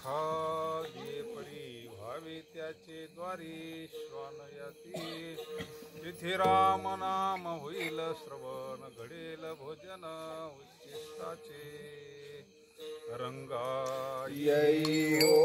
खागे पडी व्हावे त्याचे द्वारी श्वान याती तिथे राम नाम होईल श्रवण घडेल भोजन उच्चिष्टाचे रंगाई हो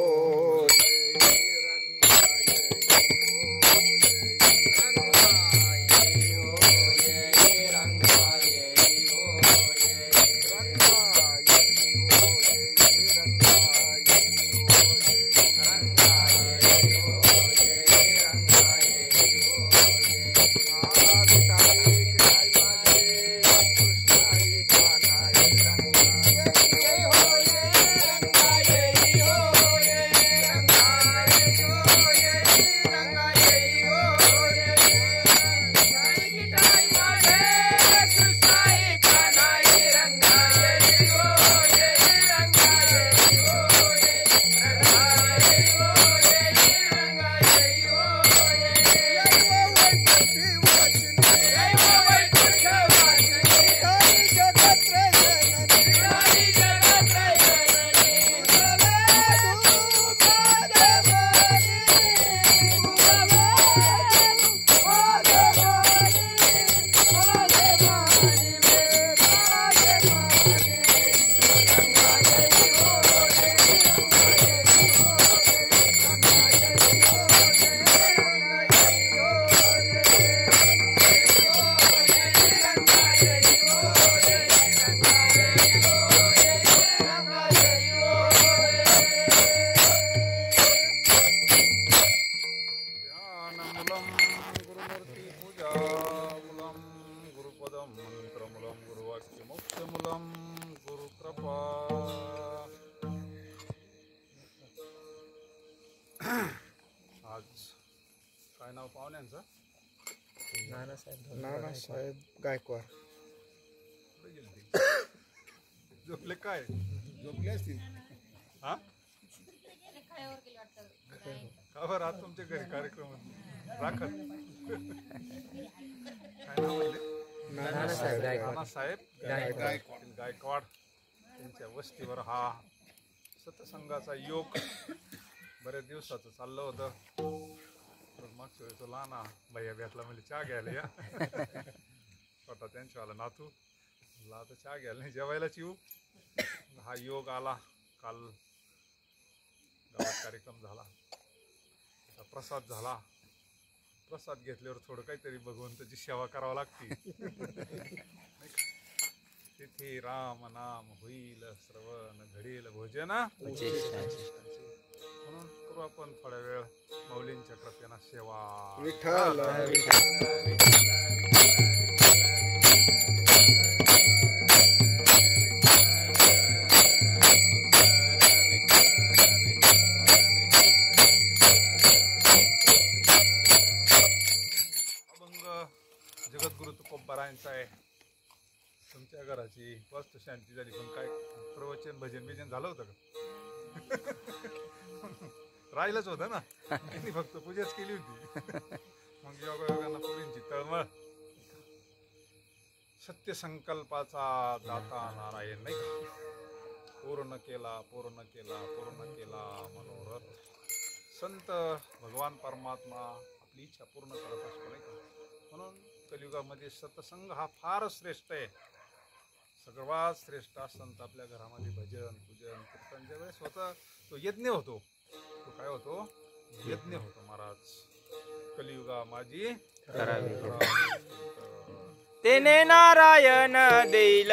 काय नाव पाहुण्यांचं? नानासाहेब गायकवाड. झोपले काय? झोपले असतील. हा का बरं आज तुमच्या घरी कार्यक्रम राखत? काय नाव म्हणले? नानासाहेब गायकवाड. त्यांच्या वस्तीवर हा सतसंगाचा योग बऱ्याच दिवसाचं चाललं होतं. मागच्या वेळेस तो लहान भैया भेटला म्हणजे चहा घ्यायला या. स्वतः त्यांच्यावाला नातू म्हणला आता चहा घ्यायला नाही जेवायलाच येऊ. हा योग आला. काल गावात कार्यक्रम झाला, प्रसाद झाला. प्रसाद घेतल्यावर थोडं काहीतरी भगवंताची सेवा करावी लागते. तिथे राम नाम होईल श्रवण घडेल भोजन म्हणून करू आपण थोड्या वेळ माऊलींच्या कृपेनं सेवा. विठ्ठल अभंग जगद्गुरु तुकोबारायांचा आहे. तुमच्या घराची वास्तुशांती झाली पण काय प्रवचन भजन बिजन झालं होतं का? राहिलंच होतं ना. त्यांनी फक्त पूजाच केली होती. मग योगायोगांना पुरींची तळमळ. सत्यसंकल्पाचा दाता नारायण नाही का? पूर्ण केला मनोरथ. संत भगवान परमात्मा आपली इच्छा पूर्ण करत असतो नाही का? म्हणून कलियुगामध्ये सत्संग हा फारच श्रेष्ठ आहे. सर्वात श्रेष्ठ संत आपल्या घरामध्ये भजन पूजन कीर्तनच्या वेळेस होतं. तो यज्ञ होतो. तो काय होतो? यज्ञ होतो. महाराज कलियुगा माझी तेने नारायण देईल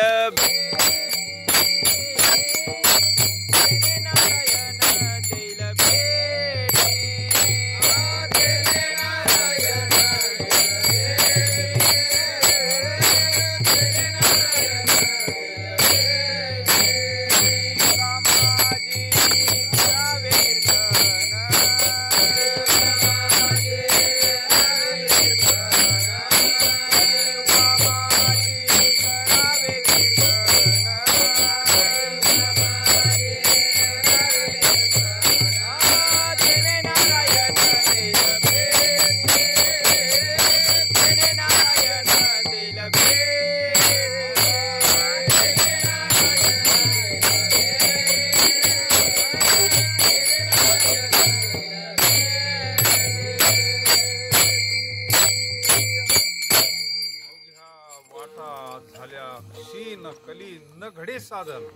अवघ्या वाटा झाल्या शीन कली न घडे साधन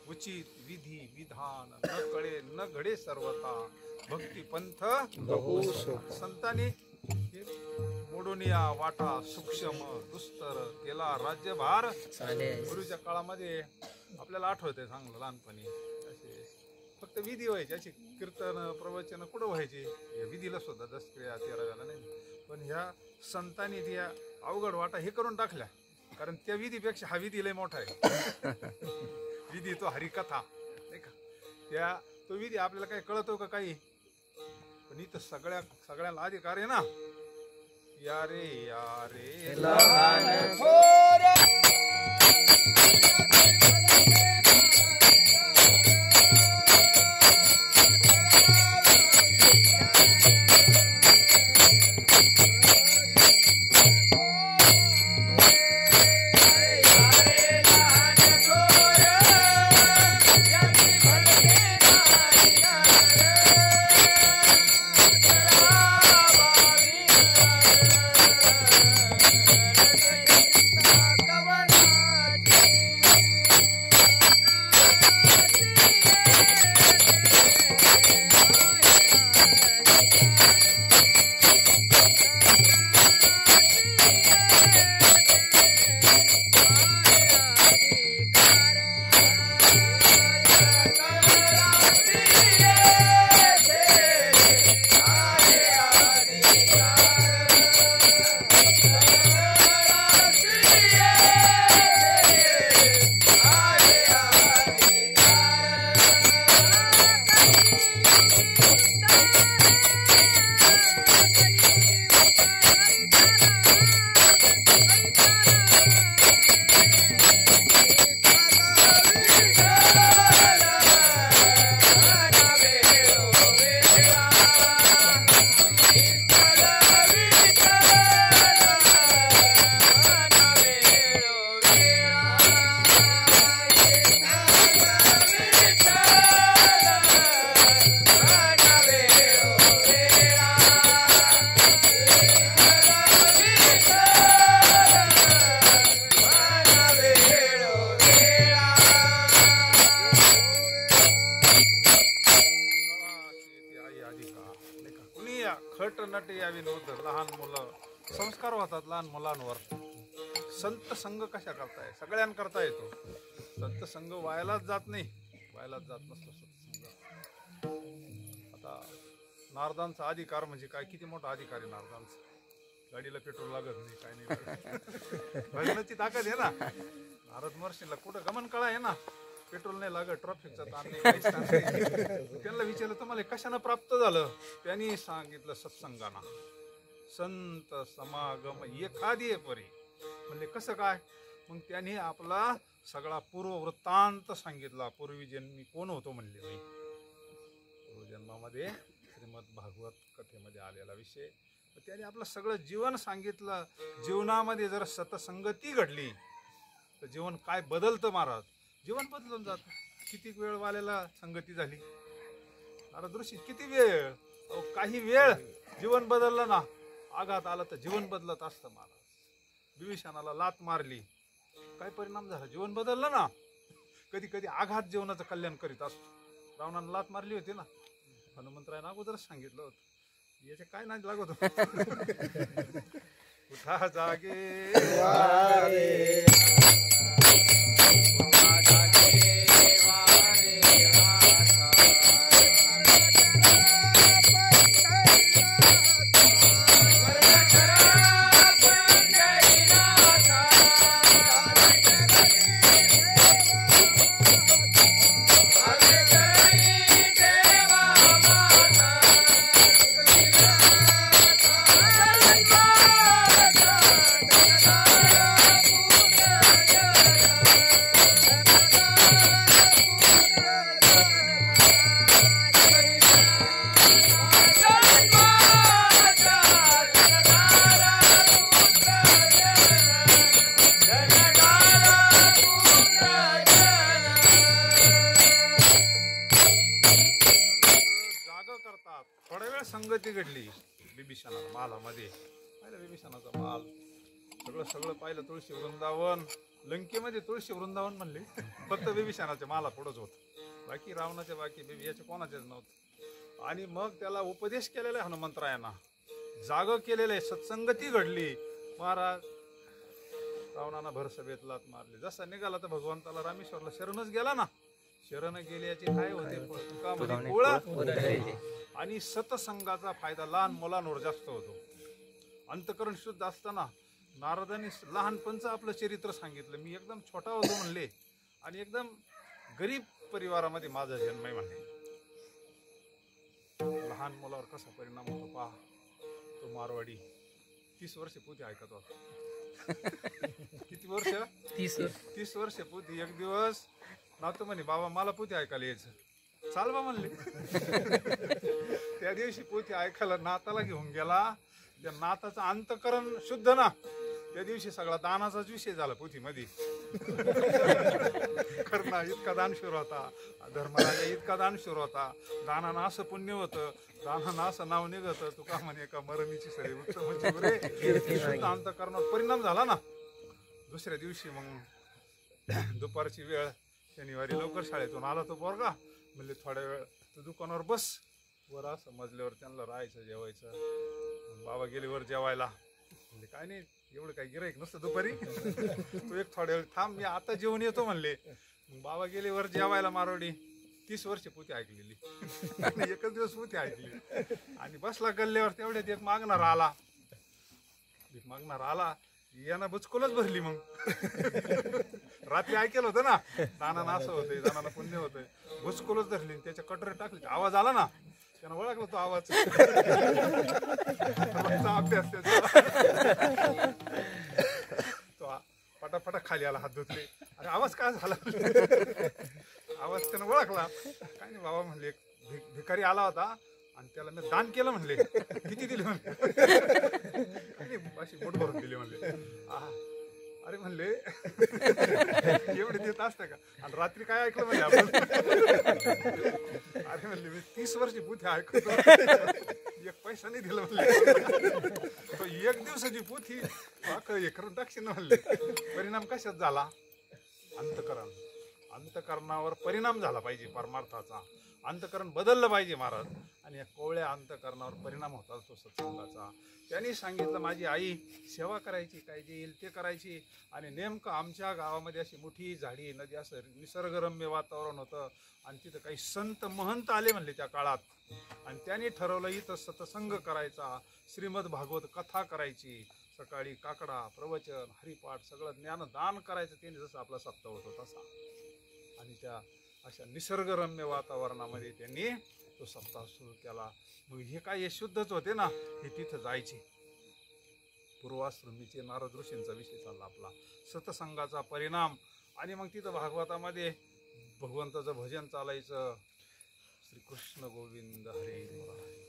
उचित विधी विधान न कळे न घडे सर्वता भक्ती पंथ बहु सोपा. संतांनी हे मोडून या वाटा सूक्ष्म दुस्तर केला राज्यभार. गुरुच्या काळामध्ये आपल्याला आठवतंय चांगलं लहानपणी असे फक्त विधी व्हायचे, अशी कीर्तन प्रवचन कुठं व्हायचे, या विधीला सुद्धा 10 क्रिया 13 नाही. पण ह्या संतांनी त्या अवघड वाटा हे करून टाकल्या, कारण त्या विधीपेक्षा हा विधी लय मोठा आहे. विधी तो हरिकथा नाही का, त्या तो विधी आपल्याला काही कळतो का काही, पण इथं सगळ्याला अधिकार आहे ना. या रे लहान थोर खट नट यावी नव्हतं. लहान मुलं संस्कार होतात लहान मुलांवर. संत संघ कशा करताय, सगळ्यांकरता येतो. संत संघ व्हायलाच जात नाही, व्हायलाच जात नसतो सत्संग. आता नारदांचा अधिकार म्हणजे काय, किती मोठा अधिकार आहे नारदांचा. गाडीला पेट्रोल लागत नाही, काय नाही. भजनाची ताकद आहे ना. नारद महर्षीला कुठं गमन कळा आहे ना, पेट्रोल नाही लागत, ट्रॅफिकचा ताण नाही, काहीच ताण नाही. त्यांना विचारलं तुम्हाला कशानं प्राप्त झालं, त्यांनी सांगितलं सत्संगाना. संत समागम एखादी परी. म्हणजे कसं काय, मग त्यांनी आपला सगळा पूर्ववृत्तांत सांगितला. पूर्वी जन्मी कोण होतो म्हणले मी, पूर्वजन्मामध्ये श्रीमद भागवत कथेमध्ये आलेला विषय. त्याने आपलं सगळं जीवन सांगितलं. जीवनामध्ये जर सतसंगती घडली तर जीवन काय बदलतं महाराज, जीवन बदलून जातं. किती वेळ वाल्याला संगती झाली नारद ऋषी, किती वेळ, काही वेळ जीवन बदललं ना. आघात आला तर जीवन बदलत असतं महाराज. विभीषणाला लात मारली, काय परिणाम झाला, जीवन बदललं ना. कधी कधी आघात जीवनाचं कल्याण करीत असतो. रावणानं लात मारली होती ना, हनुमंतरायनं अगोदरच सांगितलं होतं, याचे काय नाही लागत होतं. उठा जागे वेळा संगती घडली बिभीषणाला मालामध्ये. पाहिलं बिभीषणाचा माल, सगळं पाहिलं. तुळशी वृंदावन, लंकेमध्ये तुळशी वृंदावन म्हणले, फक्त बिभीषणाच्या माला पुढंच होत, बाकी रावणाच्या बाकी याच्या कोणाच्याच नव्हतं. आणि मग त्याला उपदेश केलेला आहे हनुमंतरायांना, जाग केलेलं आहे, सत्संगती घडली. महाराज रावणानं भरसभेत लात मारली. जसा निघाला तर भगवंताला रामेश्वरला शरणच गेला ना. शरण गेल्याचे काय होते, तुका म्हणे पोळा. आणि सतसंगाचा फायदा लहान मुलांवर जास्त होतो. अंतकरण शुद्ध असताना नारदांनी लहानपणचं आपलं चरित्र सांगितलं. मी एकदम छोटा होतो म्हणले आणि एकदम गरीब परिवारामध्ये माझा जन्म आहे म्हणले. लहान मुलावर कसा परिणाम होतो पहा. तो मारवाडी 30 वर्ष पोथी ऐकत होता. किती वर्ष? 30 वर्ष पोथी. एक दिवस नातू म्हणे, बाबा मला पोथी ऐकायला यायचं, चाल बा म्हणले. त्या दिवशी पोथी ऐकायला नाताला घेऊन गेला. त्या नाताचं अंतकरण शुद्ध ना, त्या दिवशी सगळा दानाचाच विषय झाला पोथीमध्ये. कर्णा इतका दानशूर होता, धर्मराजा इतका दानशूर होता. दानानं असं पुण्य होतं, दानानं असं नाव निघतं. तुका म्हणे का मरणीची सरी उत्तम म्हणजे शुद्ध अंतकरणावर परिणाम झाला ना. दुसऱ्या दिवशी मग दुपारची वेळ, शनिवारी लवकर शाळेतून आला तो पोरगा. म्हणले थोड्या वेळ तू दुकानावर बस, वर असं मजल्यावर त्यांना राहायचं, जेवायचं. बाबा गेले वर जेवायला. म्हणजे काय नाही, एवढं काही गिराईक नसतं दुपारी. तू एक थोड्या वेळ थांब, मी आता जेवण येतो म्हणले. बाबा गेले वर जेवायला मारवाडी. 30 वर्ष पोथी ऐकलेली, एकच दिवस पोथी ऐकली. आणि बसला गल्ल्यावर, तेवढ्यात एक मागणार आला. मागणार आला, यांना बुचकुलच भरली. मग रात्री ऐकेलं होतं ना, दानानं असं होतंय, दानानं पुण्य होतंय. बुचकुलच धरली, त्याच्या कटोरे टाकले. आवाज आला ना, त्यानं ओळखला तो आवाज. अभ्यास तो पटापटा खाली आला, हात धुतले. अरे आवाज काय झाला? आवाज त्यानं ओळखला. काय नाही बाबा म्हणले, भिकारी आला होता आणि त्याला मी दान केलं म्हणले. किती दिले म्हणले? अशी बोट भरून दिली म्हणले. अरे म्हणले एवढे देत असतं का? आणि रात्री काय ऐकलं म्हणजे आपण? अरे म्हणले मी 30 वर्षी पोथी ऐकतो, एक पैसा नाही दिला म्हणले. तो एक दिवसाची पोथी हे करून टाकशील ना म्हणले. परिणाम कशात झाला? अंतकरण. अंतकरणावर परिणाम झाला पाहिजे परमार्थाचा. अंतकरण बदललं पाहिजे महाराज. आणि या कोवळ्या अंतकरणावर परिणाम होता तो सत्संगाचा. त्यांनी सांगितलं, माझी आई सेवा करायची, काय जे येईल ते करायची. आणि नेमकं आमच्या गावामध्ये अशी मोठी झाडी, नदी, असं निसर्गरम्य वातावरण होतं. आणि तिथं काही संत महंत आले म्हणले त्या काळात. आणि त्यांनी ठरवलं इथं सत्संग करायचा, श्रीमद भागवत कथा करायची. सकाळी काकडा, प्रवचन, हरिपाठ, सगळं ज्ञानदान करायचं. त्यांनी जसं आपला सप्ताह होतो तसा. आणि त्या अशा निसर्गरम्य वातावरणामध्ये त्यांनी तो सप्ताह सुरू केला. मग हे काय, हे शुद्धच होते ना, हे तिथं जायचे. पूर्वाश्रमीचे नारद ऋषींचा विषय चालला आपला, सत्संगाचा परिणाम. आणि मग तिथं भागवतामध्ये भगवंताचं भजन चालायचं. श्रीकृष्ण गोविंद हरे मुरारी,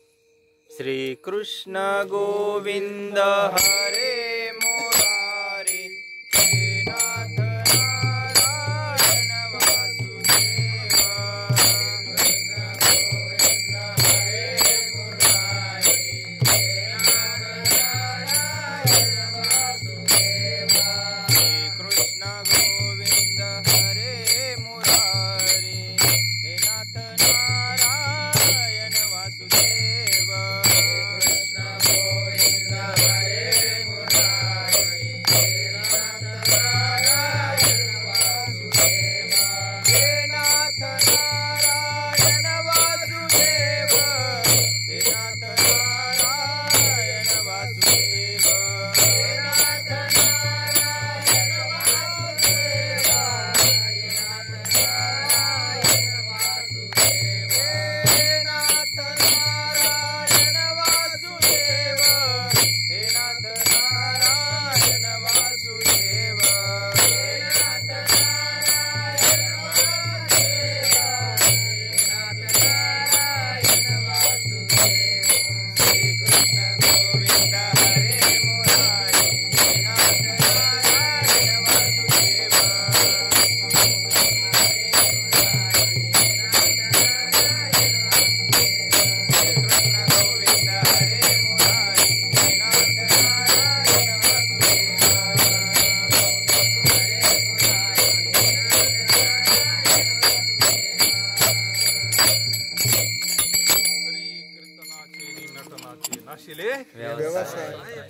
श्रीकृष्ण गोविंद हरे मुरारी, हे नाथ Hare बसिले व्यवसाय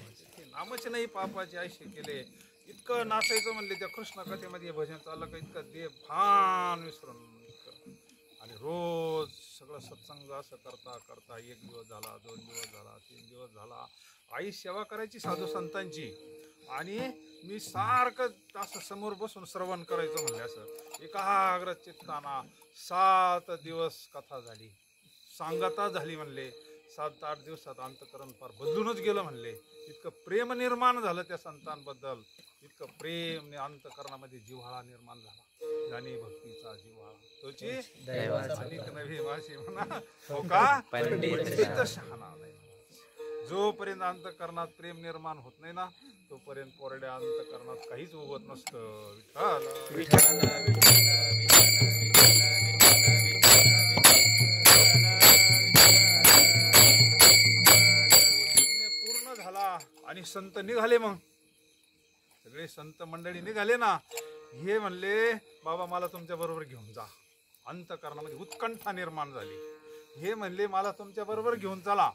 नामच नाही पापाचे आयशे केले. इतकं नाचायचं म्हणले त्या कृष्ण कथेमध्ये भजन चाललं का इतकं देव भान विसरून इतकं. आणि रोज सगळं सत्संग असं करता करता 1 दिवस झाला, 2 दिवस झाला, 3 दिवस झाला. आई सेवा करायची साधू संतांची आणि मी सारखं असं समोर बसून श्रवण करायचं म्हणले. असं एकाग्र चित्ताना 7 दिवस कथा झाली, सांगता झाली म्हणले. 7-8 दिवसात अंतकरण फार बदलूनच गेलं म्हणले. इतकं प्रेम निर्माण झालं त्या संतांबद्दल, इतकं प्रेम अंतकरणामध्ये जिव्हाळा निर्माण झाला. ज्ञानी भक्तीचा जिव्हाळा तोची अनेक नवी माशी म्हणा हो का पंडित शहाणा नाही. जोपर्यंत अंतकरणात प्रेम निर्माण होत नाही ना तोपर्यंत कोरड्या अंतकरणात काहीच उगवत नसतं. पूर्ण झाला आणि संत निघाले. मग सगळे संत मंडळी निघाले ना. हे म्हणले बाबा मला तुमच्या बरोबर घेऊन जा. अंतकरणामध्ये उत्कंठा निर्माण झाली. हे म्हणले मला तुमच्या बरोबर घेऊन चला,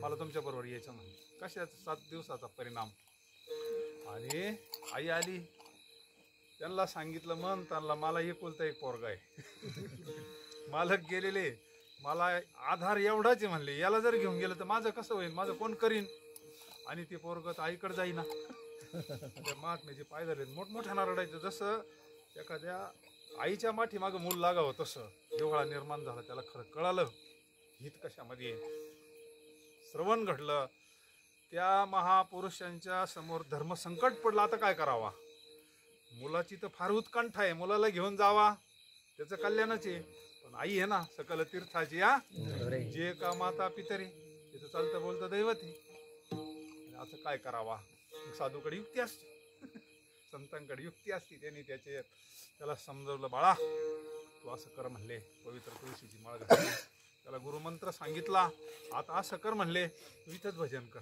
मला तुमच्या बरोबर यायचं म्हणले. कशाचा 7 दिवसाचा परिणाम. आणि आई आली, त्यांना सांगितलं मन त्यांना मला एकुलता एक पोरगा आहे. मालक गेलेले, मला आधार एवढाच आहे म्हणले. याला जर घेऊन गेलं तर माझं कसं होईल, माझं कोण करीन. आणि ते पोरग तर आईकडे जाईना. त्या महात्म्याचे पाय झाले मोठमोठ्यानं रडायचं. जसं एखाद्या आईच्या माठी मागं मूल लागावं तसं जिव्हाळा निर्माण झाला. त्याला खरं कळालं हित कशामध्ये. श्रवण घडलं. त्या महापुरुषांच्या समोर धर्मसंकट पडलं. आता काय करावा. मुलाची तर फार उत्कंठा आहे, मुलाला घेऊन जावा त्याचं कल्याणच आहे. पण आई आहे ना सकल तीर्थाची जे का माता पितरे तिथं चालतं बोलतं दैवत आहे. असं काय करावा. साधूकडे युक्ती असते, संतांकडे युक्ती असते. त्यांनी त्याला समजवलं बाळा तू असं कर म्हणले. पवित्र तुळशीची माळ घातली, त्याला गुरुमंत्र सांगितला. आता असं कर म्हणले, तू इथंच भजन कर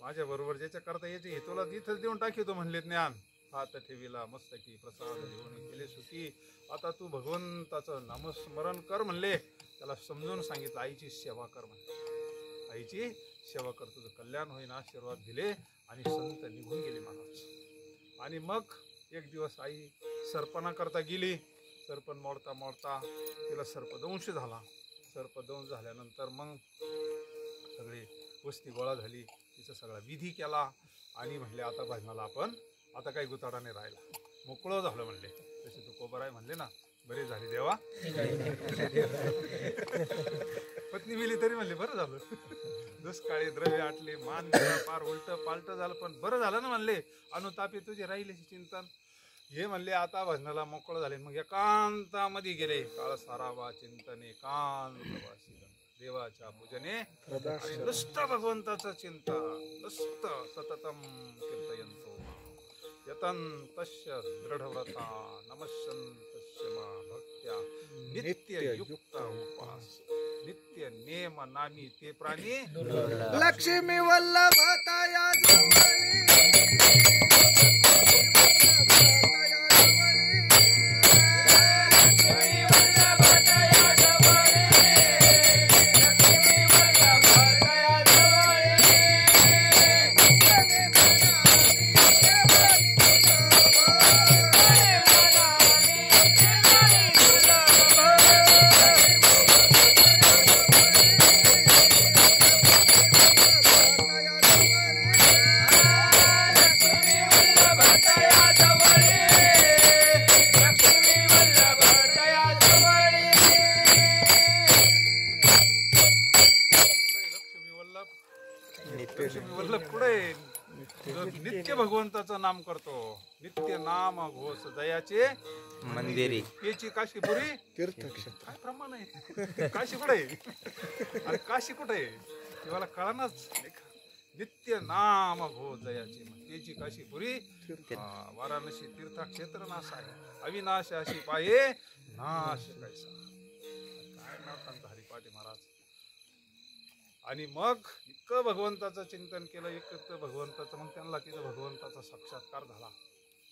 माझ्या बरोबर, ज्याच्या करता यायचे तुला इथंच देऊन टाकितो म्हणले. ज्ञान हात ठेविला मस्तकी प्रसाद घेऊन केले सुखी. आता तू भगवंताचं नामस्मरण कर म्हणले. त्याला समजून सांगितलं आईची सेवा कर म्हणले. आईची सेवा कर तुझं कल्याण होईन आशीर्वाद दिले. आणि संत निघून गेले महाराज. आणि मग एक दिवस आई सर्पणा करता गेली. सर्पण मोडता मोडता तिला सर्पदंश झाला. सर्पदंश झाल्यानंतर मग सगळी वस्ती गोळा झाली. तिचा सगळा विधी केला. आणि म्हणले आता भजनाला आपण आता काही गुताडाने राहिला, मोकळं झालं म्हणले. तसे तू कोबराय म्हणले ना, बरे झाले देवा. पत्नी मिली तरी म्हणले बरं झालं. दुष्काळी द्रव्य आटले, मान पार उलट पालट झालं, पण बरं झालं ना म्हणले. अनुतापी तुझे राहिले चिंतन. हे म्हणले आता भजनाला मोकळं झाले. मग एकांतामध्ये गेले. काळ सारावा चिंतन एकांतवासी देवाच्या पूजने आणि नुसतं भगवंताचं चिंतन, नुसतं सततम कीर्तयंतो यतन्तस्य दृढव्रता नमस्यन्तस्य मा भक्त्या नित्य युक्त उपास नित्य नेम नामी ते प्राणी लक्ष्मी वल्लभताया नित्य भगवंताचं नाम करतो. नित्य नाम घोष दयाचे मंदिरी याची काशीपुरी तीर्थक्षेत्र काय प्रमाण आहे. काशी कुठे आहे आणि काशी कुठे आहे मला कळणारच. नित्य नाम घोष दयाचे त्याची काशीपुरी वाराणसी तीर्थक्षेत्र नाश आहे. अविनाश अशी पाये नाश कैसा. काय नाव सांगता हरिपाटे महाराज. आणि मग इतकं भगवंताचं चिंतन केलं, इतकं भगवंताचं. मग त्यांना तिथं भगवंताचा साक्षात्कार झाला,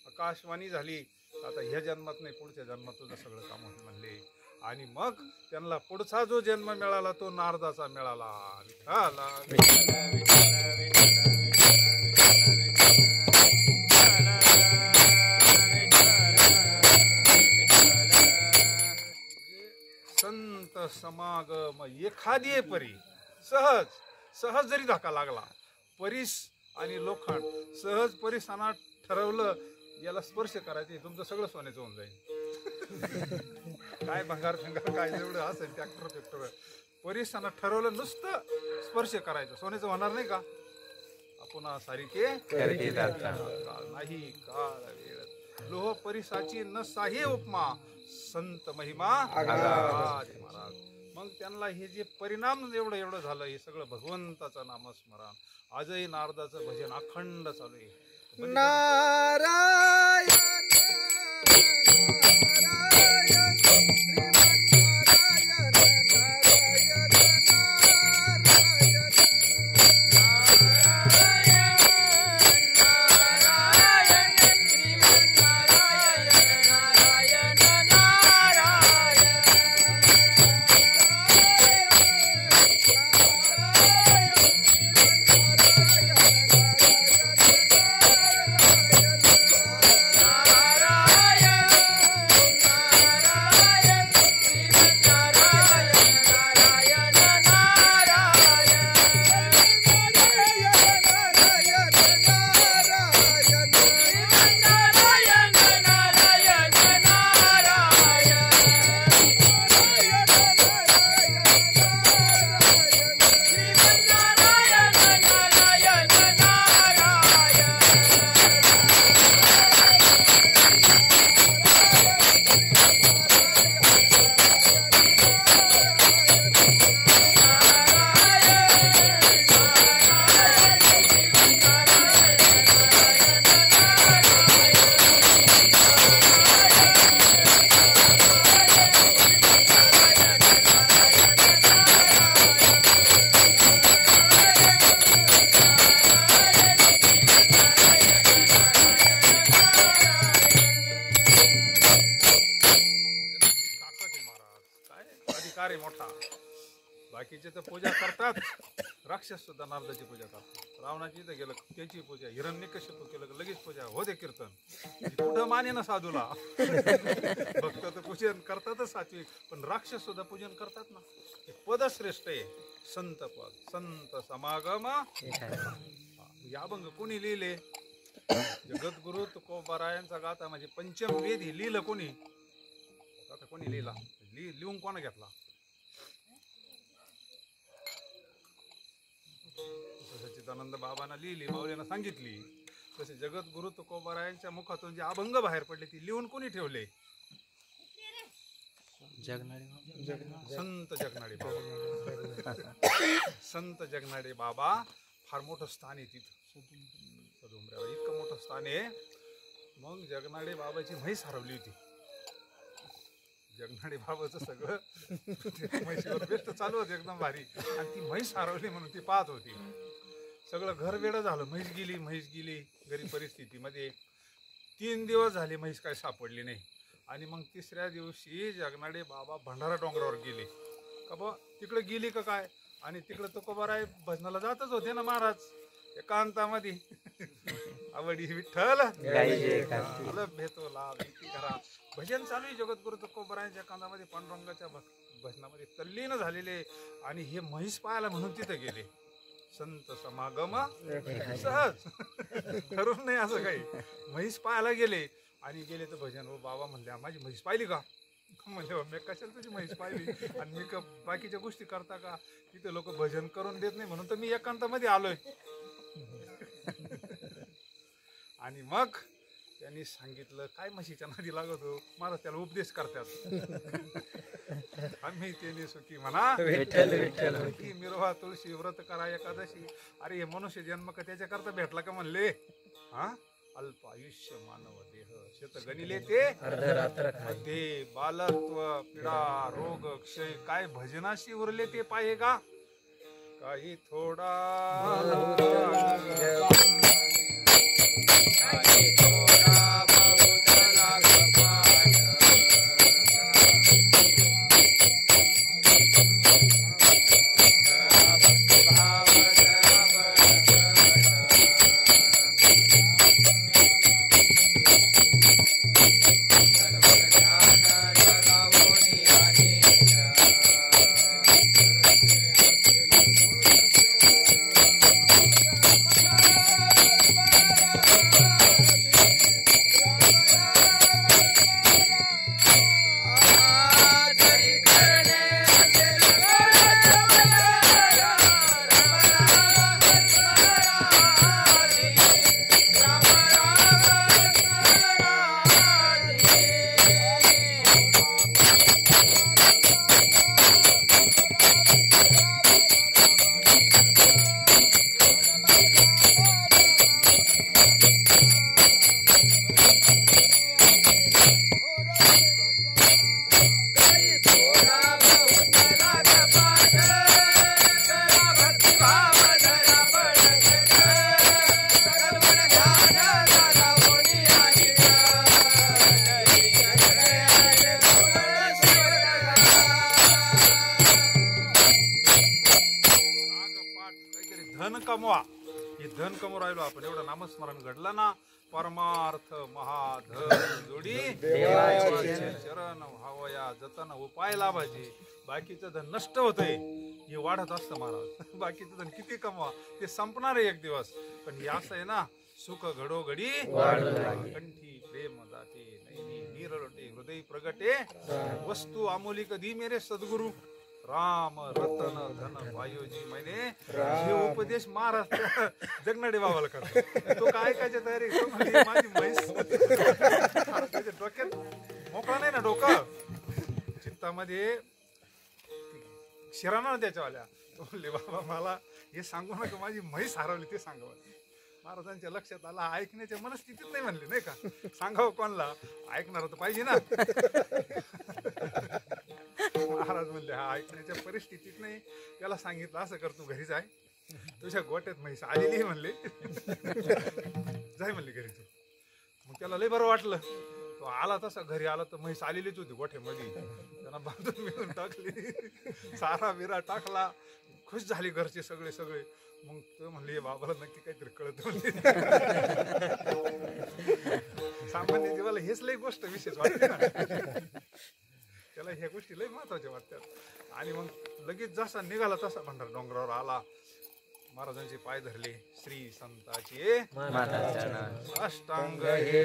आकाशवाणी झाली. आता ह्या जन्मात नाही पुढच्या जन्मात तुझं सगळं काम होतं म्हणले. आणि मग त्यांना पुढचा जो जन्म मिळाला तो नारदाचा मिळाला. संत समागम एखादी परी सहज सहज जरी धक्का लागला, परीस आणि लोखंड सहज परिसाना ठरवलं याला स्पर्श करायचे, तुमचं सगळं सोन्याचं होऊन जाईल. काय भंगार फिंगार काय जेवढं असेल ट्रॅक्टर परिसाना ठरवलं नुसतं स्पर्श करायचं, सोन्याचं होणार नाही का? आपण सारिके नाही काळ वेळ लोह परिसाची न साही उपमा संत महिमा महाराज. मग त्यांना हे जे परिणाम एवढं झालं, हे सगळं भगवंताचं नामस्मरण. आजही नारदाचं भजन अखंड चालू आहे. नारायण मोठा. बाकीचे तर पूजा करतात, राक्षस सुद्धा नारदाची पूजा करतात. रावणाची इथं गेलं त्याची पूजा, हिरण्यकश्यप केलं लगेच पूजा, हो दे कीर्तन. कुठं माने ना साधूला. भक्त तर पूजन करतातच सात्विक, पण राक्षस सुद्धा पूजन करतात ना. हे पद श्रेष्ठ आहे, संत पद. संत समागम या अभंग कोणी लिहिले? जगद्गुरु तुकोबारायांचा गाथा म्हणजे पंचम वेद हे लिहिलं कोणी? आता कोणी लिहिला? लिहून कोणा घेतला? सच्चिदानंद बाबांना लिहिली, माऊलींना सांगितली. तसे जगद्गुरु तुकोबारायांच्या मुखातून जे अभंग बाहेर पडले ती लिहून कोणी ठेवले? संत जगनाडे बाबा. संत जगनाडे बाबा फार मोठं स्थान आहे तिथं सदुमऱ्यावर, इतकं मोठं स्थान आहे. मग जगनाडे बाबाची म्हैस हरवली होती. जगनाडे बाबाचं सगळं म्हैशीवर बेस्ट चालू होतं एकदम भारी, आणि ती म्हैस हरवली म्हणून ती पाहत होती. सगळं घर वेडं झालं. म्हैस गेली गरीब परिस्थितीमध्ये. 3 दिवस झाले म्हैस काय सापडली नाही. आणि मग तिसऱ्या दिवशी जगनाडे बाबा भंडारा डोंगरावर गेले का बा, तिकडे गेली का काय. आणि तिकडे तुकोबाराय भजनाला जातच होते ना महाराज एकांतामध्ये. आवडी विठ्ठल भेटो लाभ घरा भजन चालू आहे. जगद्गुरु तुकोबारायांच्या एकांतामध्ये पांडुरंगाच्या भजनामध्ये तल्लीन झालेले. आणि हे म्हैस पाहायला म्हणून तिथे गेले. संत समागम सहज ठरून नाही असं काही. म्हैस पाहायला गेले आणि गेले तर भजन. हो बाबा म्हणले माझी म्हैस पाहिली का? म्हणजे मी कशाला तुझी म्हैस पाहिली आणि मी बाकीच्या गोष्टी करता का? तिथे लोक भजन करून देत नाही म्हणून तर मी एकांतामध्ये आलोय. आणि मग त्यांनी सांगितलं काय म्हशीच्या नादी लागत हो मला, त्याला उपदेश करतात. आम्ही त्याने सुखी म्हणा की मिरवा तुळशी व्रत करा एकादशी. अरे हे मनुष्य जन्म का त्याच्याकरता भेटला का म्हणले? हा अल्प आयुष्य मानव देह शेत गणिले ते मध्ये बालत्व पीडा रोग क्षय काय भजनाशी उरले ते पाहे का? काही थोडा धन कमवा, हे धन कमवू राहिलो आपण. एवढं नामस्मरण घडलं ना, परमार्थ महाधन जोडी देवाचे चरण व्हावया जतन उपाय लाभायचे. बाकीचं धन नष्ट होतंय, हे वाढत असतं महाराज. बाकीचं धन किती कमवा ते संपणार आहे एक दिवस. पण हे असं आहे ना, सुख घडोघडी कंठी प्रेम जाते नैनी निरळते हृदय प्रगटे वस्तू अमोलिक दी मेरे सद्गुरु राम रतन धन वायोजी मैंने हे उपदेश महाराष्ट्र जगनाडे बाबाला करतो. तो काय ऐकायची तयारी, तो म्हणजे माझी म्हैस. त्याच्या डोक्यात मोकळा नाही ना डोकं, चित्तामध्ये शिराना त्याच्यावाल्या. तो म्हणले बाबा मला हे सांगू नका, माझी म्हैस हरवली ते सांगावं. महाराजांच्या लक्षात आला, ऐकण्याच्या मनस्थितीत नाही म्हणले नाही का, सांगावं कोणला, ऐकणार तर पाहिजे ना. महाराज म्हणले हा ऐकण्याच्या परिस्थितीत नाही. त्याला सांगितलं असं कर, तू घरी जाय, तुझ्या गोट्यात म्हैस आलेली म्हणले, जाय म्हणले घरी तू. मग त्याला लय बरं वाटलं. तो आला तसा घरी आला तर म्हैस आलेलीच होती गोठ्यामध्ये. त्यांना बांधून मिळून टाकली, सारा बिरा टाकला, खुश झाली घरचे सगळे सगळे. मग तो म्हणले बाबाला नक्की काहीतरी कळत म्हणले. सामान्य जीवाला हेच लई गोष्ट विशेष वाटते ना, त्याला ह्या गोष्टी लई महत्वाच्या वाटतात. आणि मग लगेच जसा निघाला तसा भंडार डोंगरावर आला, महाराजांचे पाय धरले, श्री संताचे अष्टांग हे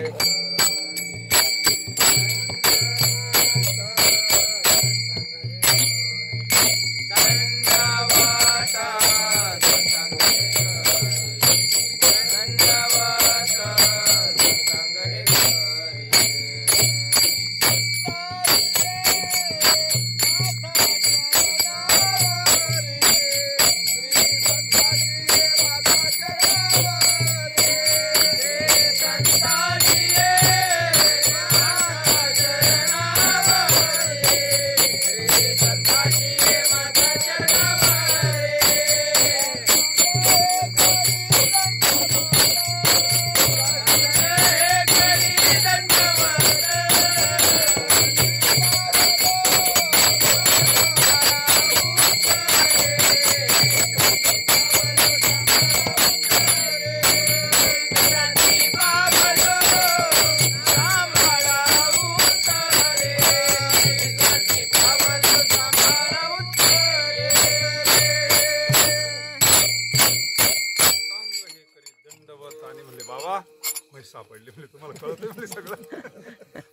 सापडले. म्हणले तुम्हाला कळतंय म्हणले सगळं,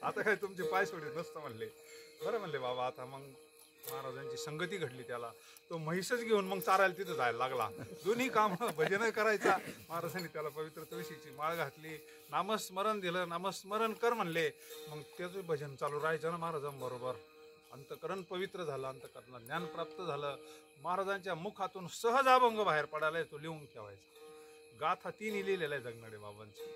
आता काय तुमचे पाय सोडीत नसतं म्हणले. बरं म्हणले बाबा. आता मग महाराजांची संगती घडली त्याला. तो म्हैसच घेऊन मग चारायला तिथं जायला लागला. दोन्ही काम भजन करायचा. महाराजांनी त्याला पवित्र तुळशीची माळ घातली, नामस्मरण दिलं, नामस्मरण कर म्हणले. मग त्याचं भजन चालू राहायचं ना महाराजांबरोबर. अंतकरण पवित्र झालं, अंतकरणात ज्ञान प्राप्त झालं. महाराजांच्या मुखातून सहज अभंग बाहेर पडायला तो लिहून ठेवायचा. गाथा 3 लिहिलेला आहे जगनाडे बाबांची.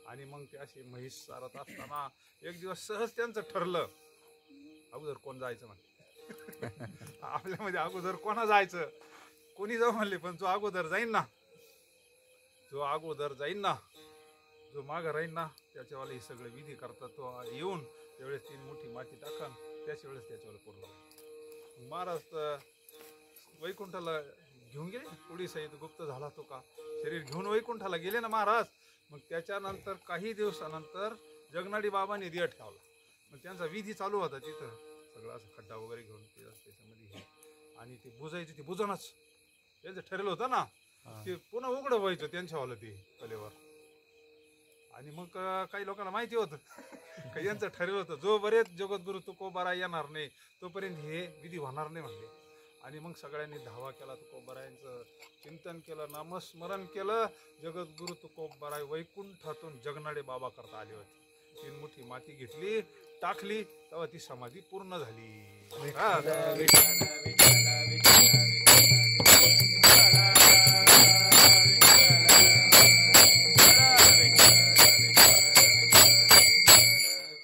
आणि मग ते असे म्हैस चारत असताना एक दिवस सहज त्यांचं ठरलं, अगोदर कोण जायचं म्हणले. आपल्यामध्ये अगोदर कोणा जायचं, कोणी जाऊ म्हणले, पण जो अगोदर जाईन ना, जो अगोदर जाईन ना, जो मागं राहीन ना, त्याच्यावाला हे सगळे विधी करतात. तो येऊन त्यावेळेस 3 मुठी माती टाकन, त्याच वेळेस त्याच्यावर पूर्ण. महाराज तर वैकुंठाला घेऊन गेले, पुढे सहित गुप्त झाला तो का शरीर घेऊन वैकुंठाला गेले ना महाराज. मग त्याच्यानंतर काही दिवसानंतर जगनाडी बाबांनी देह ठेवला. मग त्यांचा विधी चालू होता तिथं, सगळं असं खड्डा वगैरे घेऊन त्याच्यामध्ये हे आणि ते बुजायचं, ते बुजणच त्यांचं ठरलं होतं ना, ते पुन्हा उघडं व्हायचं त्यांच्यावालं ते कलेवर. आणि मग काही लोकांना माहिती होतं काही यांचं ठरलं होतं, जो बरेच जगद्गुरु तुकोबारा येणार नाही तोपर्यंत हे विधी होणार नाही म्हणले. आणि मग सगळ्यांनी धावा केला, तुकोबारायांचं चिंतन केलं, नामस्मरण केलं. जगद्गुरु तुकोबाराय वैकुंठातून जगनाडे बाबा करता आले होते. 3 मुठी माती घेतली, टाकली, तेव्हा ती समाधी पूर्ण झाली.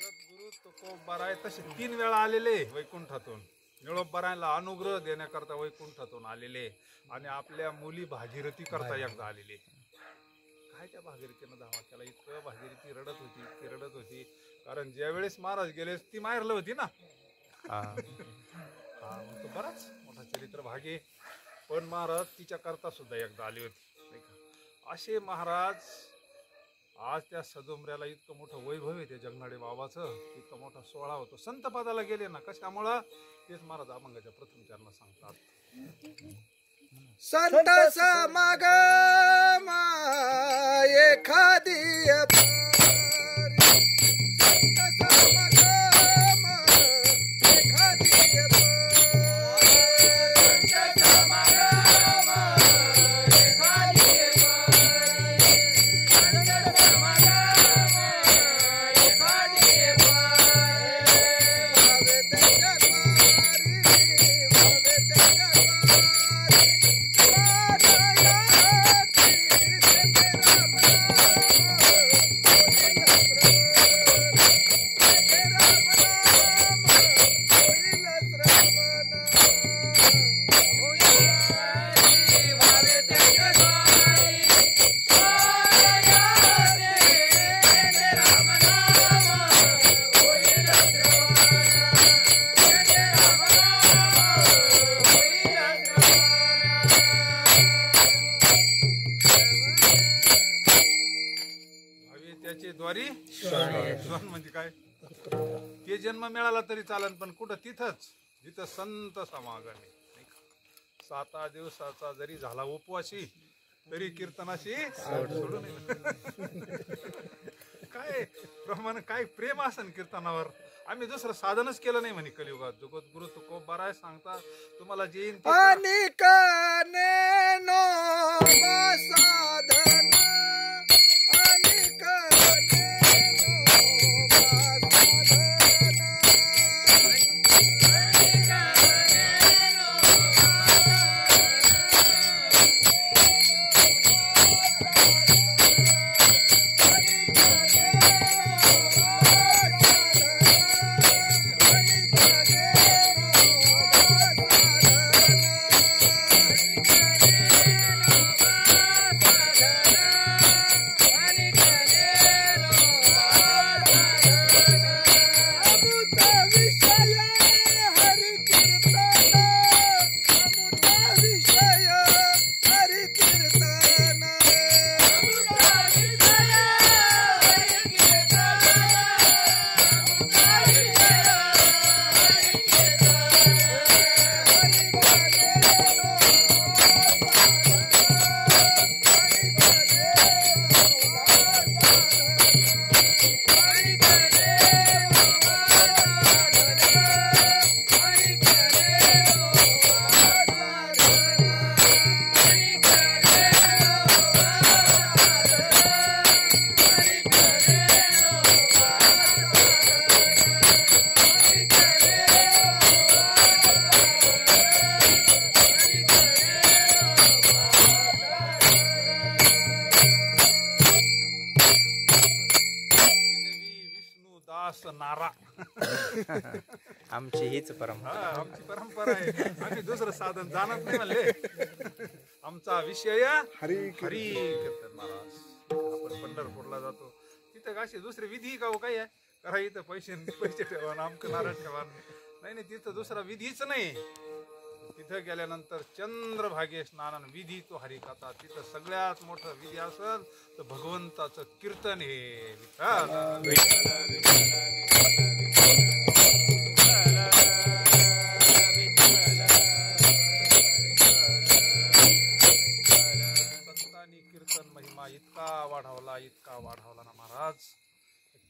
जगद्गुरु तुकोबाराय तसे 3 वेळा आलेले वैकुंठातून, निळोबारायला अनुग्रह देण्याकरता वैकुंठातून आलेले, आणि आपल्या मुली भागीरथी करता एकदा आलेले. काय त्या भागीरथीनं धावा केला, इतकं भागीरथी रडत होती, इतकी रडत होती, कारण ज्या वेळेस महाराज गेले ती माहेरला होती ना. मग तो बराच मोठा चरित्र भागे, पण महाराज तिच्या करता सुद्धा एकदा आली होती नाही का. असे महाराज आज त्या सदुमऱ्याला इतकं मोठं वैभव आहे त्या जगनाडे बाबाचं, इतका मोठा सोहळा होतो. संत पदाला गेले ना, कशामुळं तेच महाराज अभंगाच्या प्रथम चरणात सांगतात. संत समागम एखादी संत समागम एखादी द्वारी श्वान म्हणजे काय, ते जन्म मिळाला तरी चालन, पण कुठं तिथंच जिथं संत समागम आहे. 7 दिवसाचा जरी झाला उपवासी तरी कीर्तनाशी सोडून काय प्रमाण, काय प्रेम असन कीर्तनावर. आम्ही दुसरं साधनच केलं नाही म्हणे कलियुगात. जगद्गुरु तुकोबाराय सांगता तुम्हाला जे येईन नारा. आमची हीच परंपरा, आमची परंपरा आहे. आम्ही दुसरं साधन जाणत नाही म्हणले. आमचा विषय हरी कीर्तन महाराज. आपण पंढरपूरला जातो तिथं असे दुसरे विधी का हो काय आहे करा, इथं पैसे ठेवा, आमचं नारळ ठेवा, नाही तिथं दुसरा विधीच नाही. तिथं गेल्यानंतर चंद्रभागे स्नान विधी तो हरिकथा. तिथं सगळ्यात मोठं विधी असेल तर भगवंताचं कीर्तन हे संतांनी कीर्तन महिमा इतका वाढवला ना महाराज.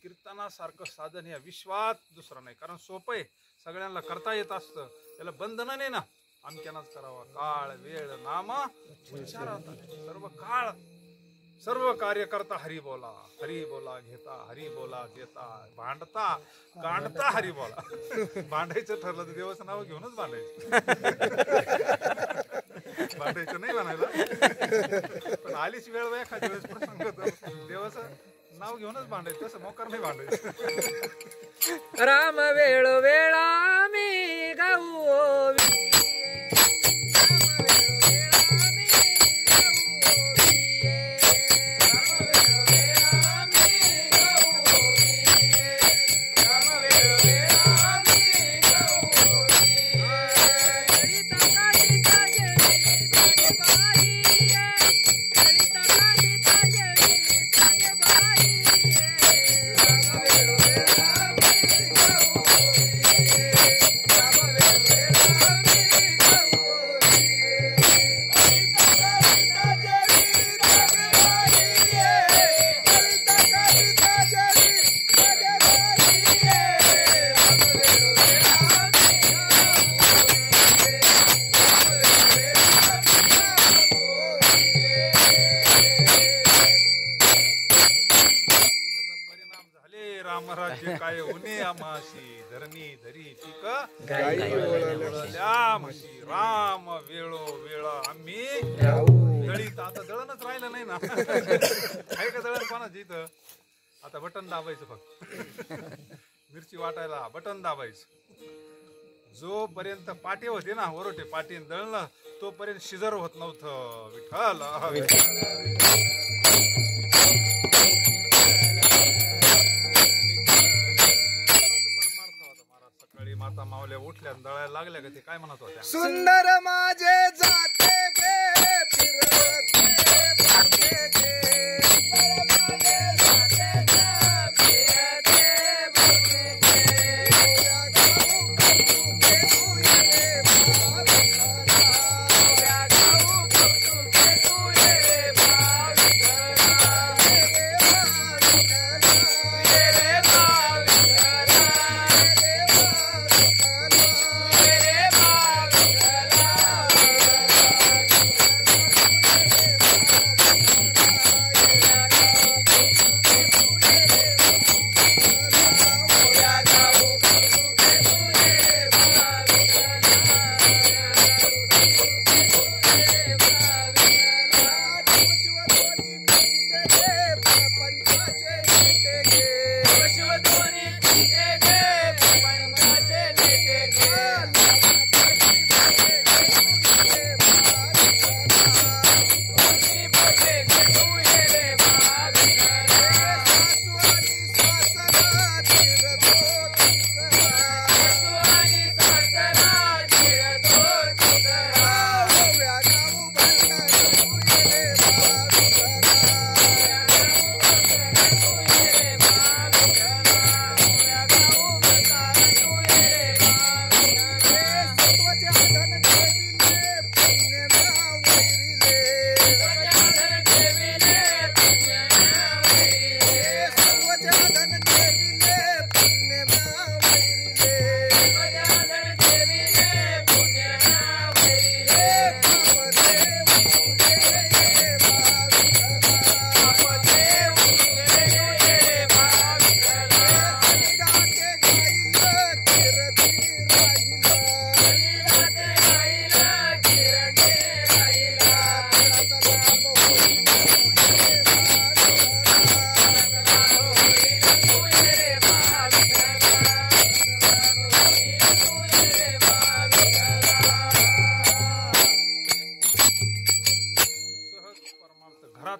कीर्तनासारखं साधन या विश्वात दुसरं नाही. कारण सोपं आहे, सगळ्यांना करता येत असतं, त्याला बंधन नाही ना. आमक्यानाच करावा. काळ वेळ नाम उच्चारता सर्व काळ सर्व कार्य करता हरी बोला घेता हरी बोला देता भांडता गांडता हरी बोला. भांडायचं ठरलं तर देवाचं नाव घेऊनच भांडायचं. भांडायचं नाही म्हणायला, पण आलीच वेळ व एखाद्या वेळेस प्रसंग देवाचं नाव घेऊनच भांडायचं. तसं मोकार नाही भांडायचं. राम वेळो वेळा मी गाऊ रामराज्य काय उने आमाशी धरणी धरी पिक म्हशी. राम वेळो वेळा आम्ही दळीत. आता दळणच राहिलं नाही ना. आहे का दळण कोणाचं इथं? आता बटन दाबायचं फक्त. मिरची वाटायला बटन दाबायचं. जोपर्यंत पाटे होते ना वरोटे पाटी दळणं तोपर्यंत शिजर होत नव्हतं. विठ्ठल सकाळी माता मावल्या उठल्या दळायला लागल्या का ते काय म्हणत होत्या? सुंदर माझे जाते गे फिरते भाग्य गे.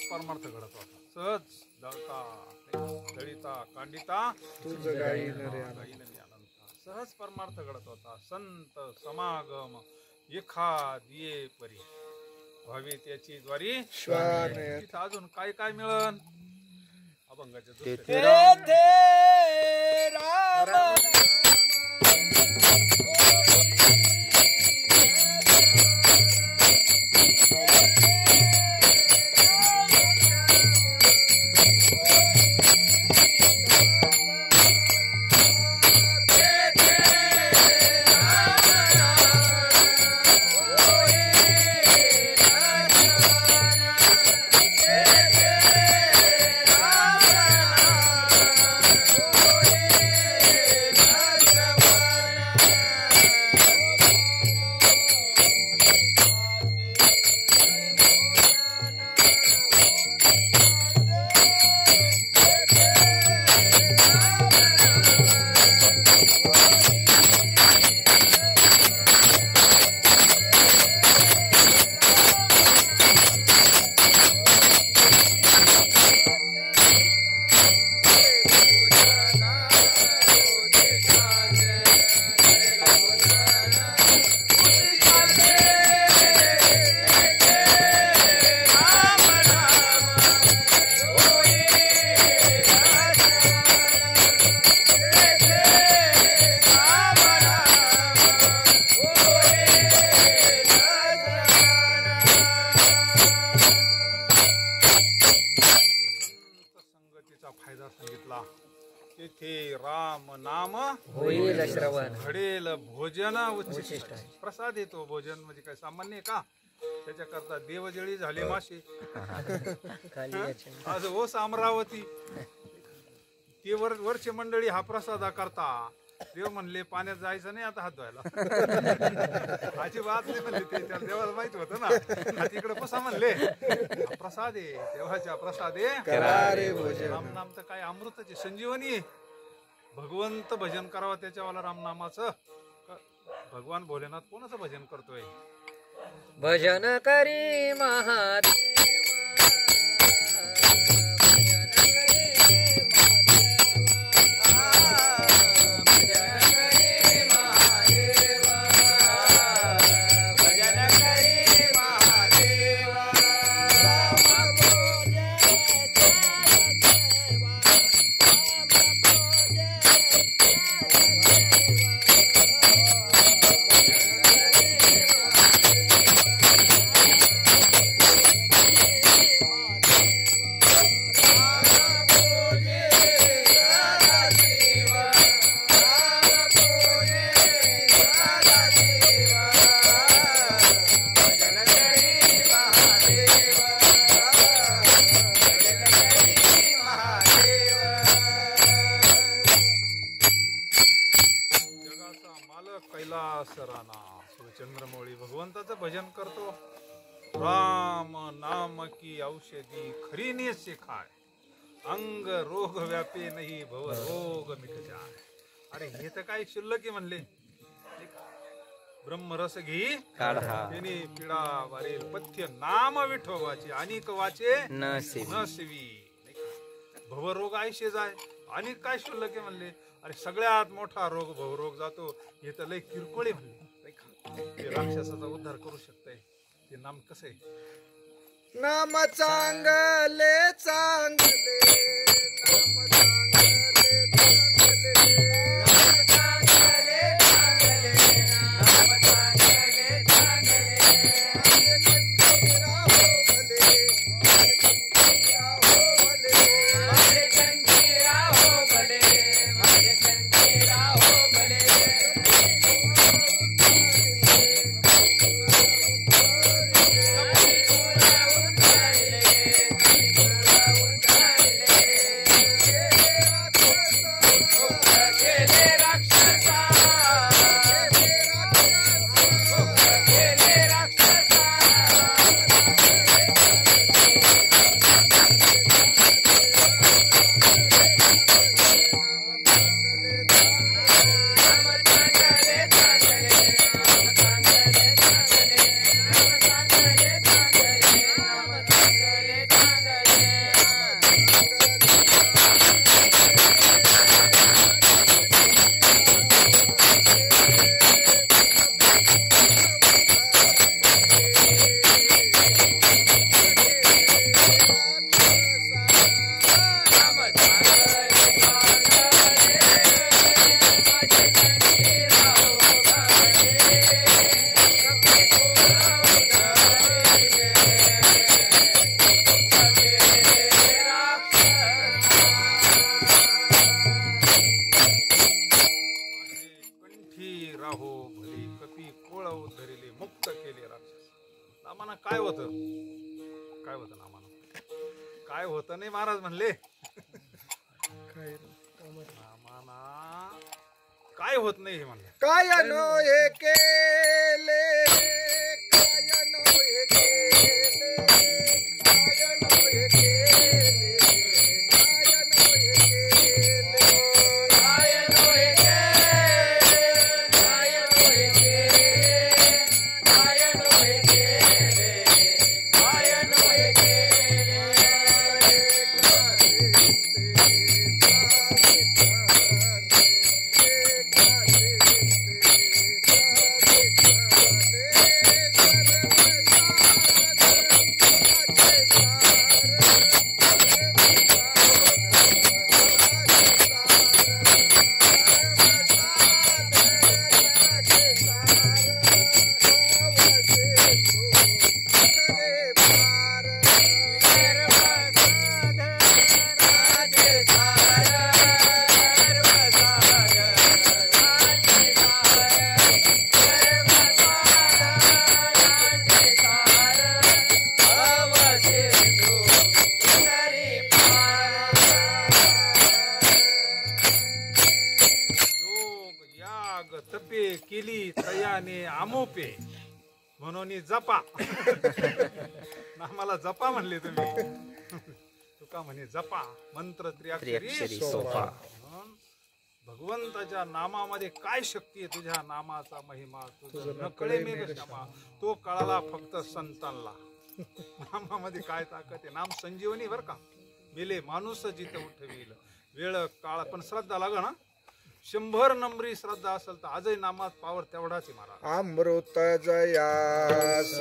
परमार्थ घडत होता. सहज दळिता कांडिता सहज परमार्थ घडत होता. संत समागम एखादी परी व्हावी त्याची द्वारी श्वान तिथं अजून काय काय मिळन अभंगाच्या दुसऱ्या तेथे राम फायदा सांगितला तेथे राम नाम होईल श्रवण घडेल भोजन उच्चिष्ट उच्चिष्ट आहे. प्रसाद येतो भोजन म्हणजे काय सामान्य आहे का त्याच्याकरता देवजळी झाले मासे खाली याचे. आज ओस अमरावती ते वरचे मंडळी हा प्रसादा करता देव म्हणले पाण्यात जायचं नाही आता हात धुवायला अजिबात नाही म्हणले ते त्याला देवाला माहित होतं ना तिकडे पुसा म्हणले हा प्रसाद आहे देवाच्या प्रसाद आहे रामनाम तर काय अमृताची संजीवनी आहे भगवंत भजन करावं त्याच्यावाला रामनामाचं भगवान भोलेनाथ कोणाचं भजन करतोय भजन करी महादेव चंद्रमौळी भगवंताचं भजन करतो राम नाम की औषधी खरी नेसे खाय अंग रोग व्यापे नाही भव रोग मिट जाय अरे हे तर काय शिल्लक म्हणले ब्रह्मरस घे त्याने पिडा वारेल पथ्य नाम विठोबाचे अनेक वाचे न सेवी भवरोग आयशे जाय आणि काय शिल्लक म्हणले अरे सगळ्यात मोठा रोग भवरोग जातो हे तर लय किरकोळ म्हणले ते राक्षसाचा उद्धार करू शकतंय ते नाम कसं आहे नाम चांगले चांगले नाम चांगले चांगले राक्षस काय होतं नामानं काय होतं नाही महाराज म्हणले नामाना काय होत नाही हे म्हणले काय नो हे केले काय नो हे केले काय नो हे केले काय नो हे केले काय नो हे केले काय नो हे केले काय नो हे केले काय नो हे तपे केली तयाने आमोपे म्हणून जपा नामाला जपा म्हणले तुम्ही तुका म्हणे जपा मंत्र त्रिअक्षरी सोपा भगवंताच्या नामामध्ये काय शक्ती आहे तुझ्या नामाचा महिमा तुझं नकळे मेघ क्षमा तो कळाला फक्त संतांना नामामध्ये काय ताकद आहे नाम संजीवनी बर का मेले माणूस जिथं उठवील वेळ काळ पण श्रद्धा लाग ना 100 नंबरी श्रद्धा असेल तर आजही नामात पावर तेवढाच आहे महाराज अमृत जयास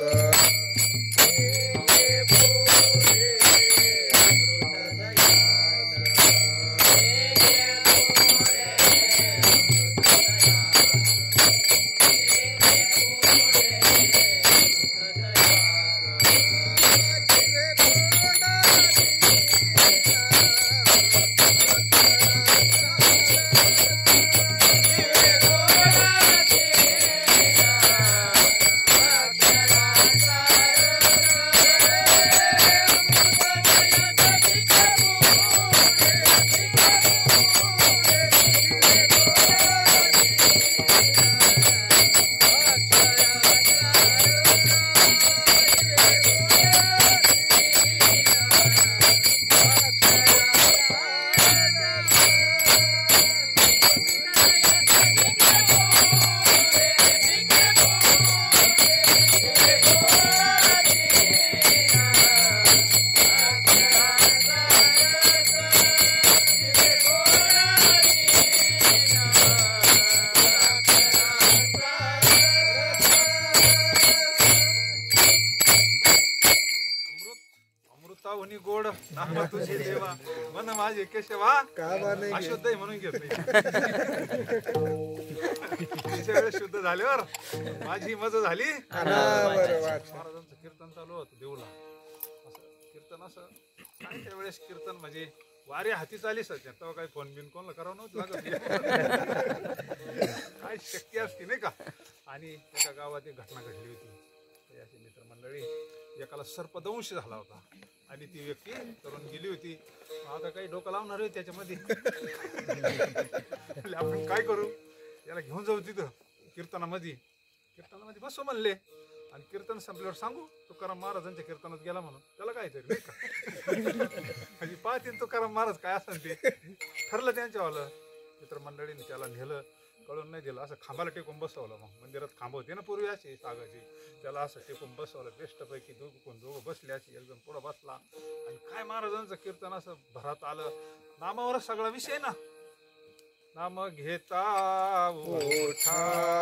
गोड नामा तुझे देवा मन माझे केशवा अशुद्ध आहे म्हणून घेत वेळेस शुद्ध झाल्यावर माझी मज झाली महाराजांचं कीर्तन चालू होतं देऊला असं कीर्तन असं काय त्यावेळेस कीर्तन म्हणजे वारे हाती चाली सध्या तेव्हा काही फोन बिन कोणाला करावं नव्हतं लागत काय शक्य असते नाही का आणि एका गावात एक घटना घडली होती अशी मित्रमंडळी एकाला सर्पदंश झाला होता आणि ती व्यक्ती करून गेली होती आता काही डोकं लावणार आहे त्याच्यामध्ये आपण काय करू याला घेऊन जाऊ तिथं कीर्तनामध्ये बसू म्हणले आणि कीर्तन संपल्यावर सांगू तुकाराम महाराजांच्या कीर्तनात गेला म्हणून त्याला काय तरी नाही का म्हणजे पाहतील तुकाराम महाराज काय असं ते ठरलं त्यांच्यावालं मित्रमंडळीने त्याला नेलं कळून नाही दिलं असं खांबाला टेकून बसवलं मग मंदिरात खांब होते ना पूर्वी अशी सागाची त्याला असं टेकून बसवलं बेस्टपैकी दोघं बसले अशी एकदम पुढं बसला आणि काय महाराजांचं कीर्तन असं भरात आलं नामावरच सगळा विषय ना नाम घेता ओठा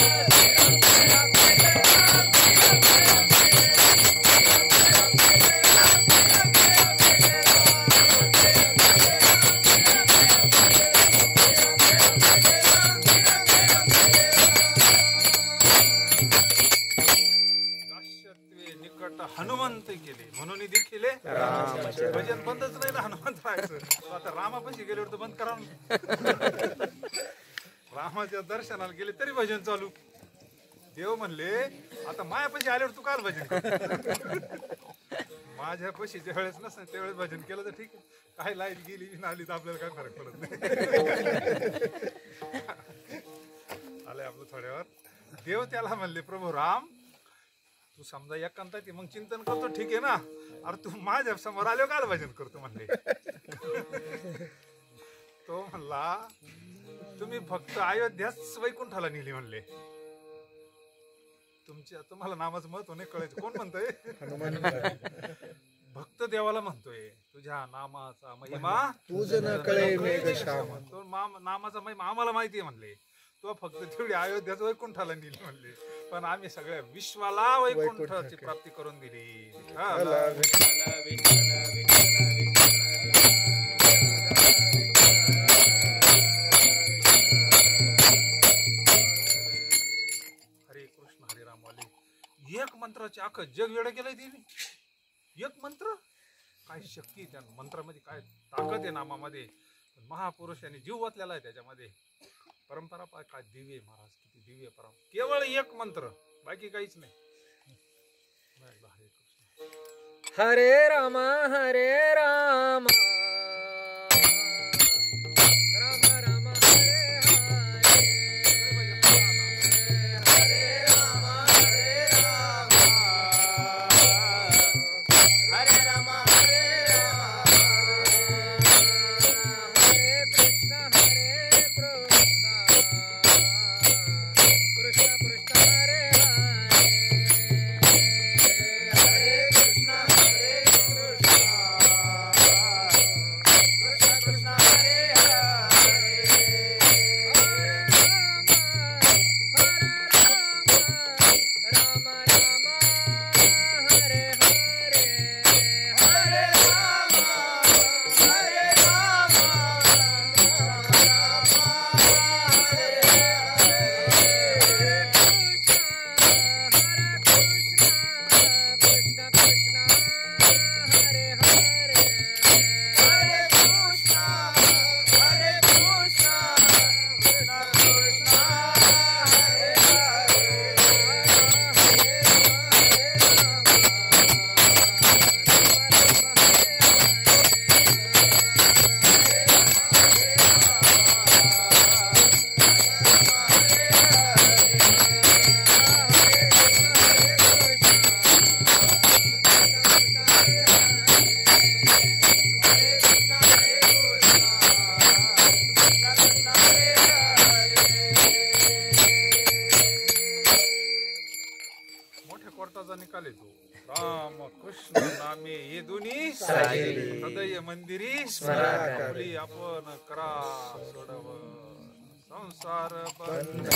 दास्यत्वे निकट हनुमंत केले म्हणून देखील भजन बंदच नाही ना हनुमंत राहायचं. तो आता रामापाशी गेल्यावर तर बंद करा ना. रामाच्या दर्शनाला गेले तरी भजन चालू. देव म्हणले आता मायापाशी आल्यावर तू काल भजन कर. माझ्यापाशी ज्या वेळेस नसेल त्यावेळेस भजन केलं तर ठीक आहे. काय लाईट गेली नाली तर आपल्याला काय फरक पडत नाही. आलंय आपलं थोड्यावर. देव त्याला म्हणले प्रभू राम तू समजा एकांतात मग चिंतन करतो ठीक आहे ना. अरे तू माझ्या समोर आलो काल भजन करतो म्हणले. तो म्हणला तुम्ही फक्त अयोध्याच वैकुंठाला नेली म्हणले. तुम्हाला नामाचं महत्व नाही कळायचं. कोण म्हणतोय? भक्त देवाला म्हणतोय तुझ्या नामाचा महिमा तुझ न कळे मेघश्याम. तो नामाचा महिमा आम्हाला माहिती आहे म्हणले. तो फक्त तेवढी अयोध्याच वैकुंठाला नेली म्हणले. पण आम्ही सगळ्या विश्वाला वैकुंठाची प्राप्ती करून दिली. हरे कृष्ण हरे राम वाले एक मंत्राचे अख्खं जग वेळ केलंय देवी. एक मंत्र काय शक्ती त्या मंत्रामध्ये, काय ताकद आहे नामामध्ये. महापुरुष यांनी जीव वाचलेला आहे त्याच्यामध्ये. परंपरा पाय काय दिव्य महाराज, किती दिव्य परम. केवळ एक मंत्र, बाकी काहीच नाही. हरे कृष्ण हरे राम हरे राम राम राम हरे हरे. हरे राम हरे राम हरे राम हरे राम. हरे कृष्ण कृष्ण कृष्ण हरे हरे. हरे कृष्ण कृष्ण कृष्ण हरे हरे. राम राम हरे हरे. हरे राम हरे राम राम हरे हरे. कृष्ण कृष्ण हरे हरे. हरे कृष्ण कृष्ण कृष्ण हरे मोठ्या कोर्टाचा निकाल येतो. राम कृष्ण नामे ये दोन्ही हृदय मंदिरी स्मराली. आपण करा सोडव संसार बंध.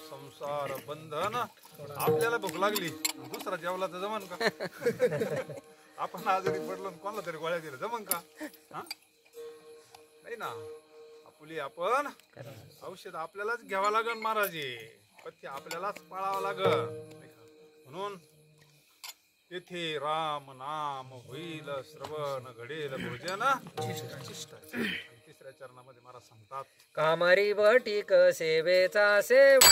संसार बंधन. आपल्याला भूक लागली दुसरा जेवला तर जमन का? आपण आजारी पडलो कोणाला तरी गोळ्या दिल्या जमन का? नाही ना. आपुली आपण औषध आपल्यालाच घ्यावं लागन महाराजे. पथ्य आपल्यालाच पाळावं लागन. म्हणून तेथे राम नाम होईल श्रवण घडेल भोजन शिष्ट. तिसऱ्या तिसऱ्या चरणामध्ये महाराज सांगतात, कामरी बटीक सेवेचा सेवा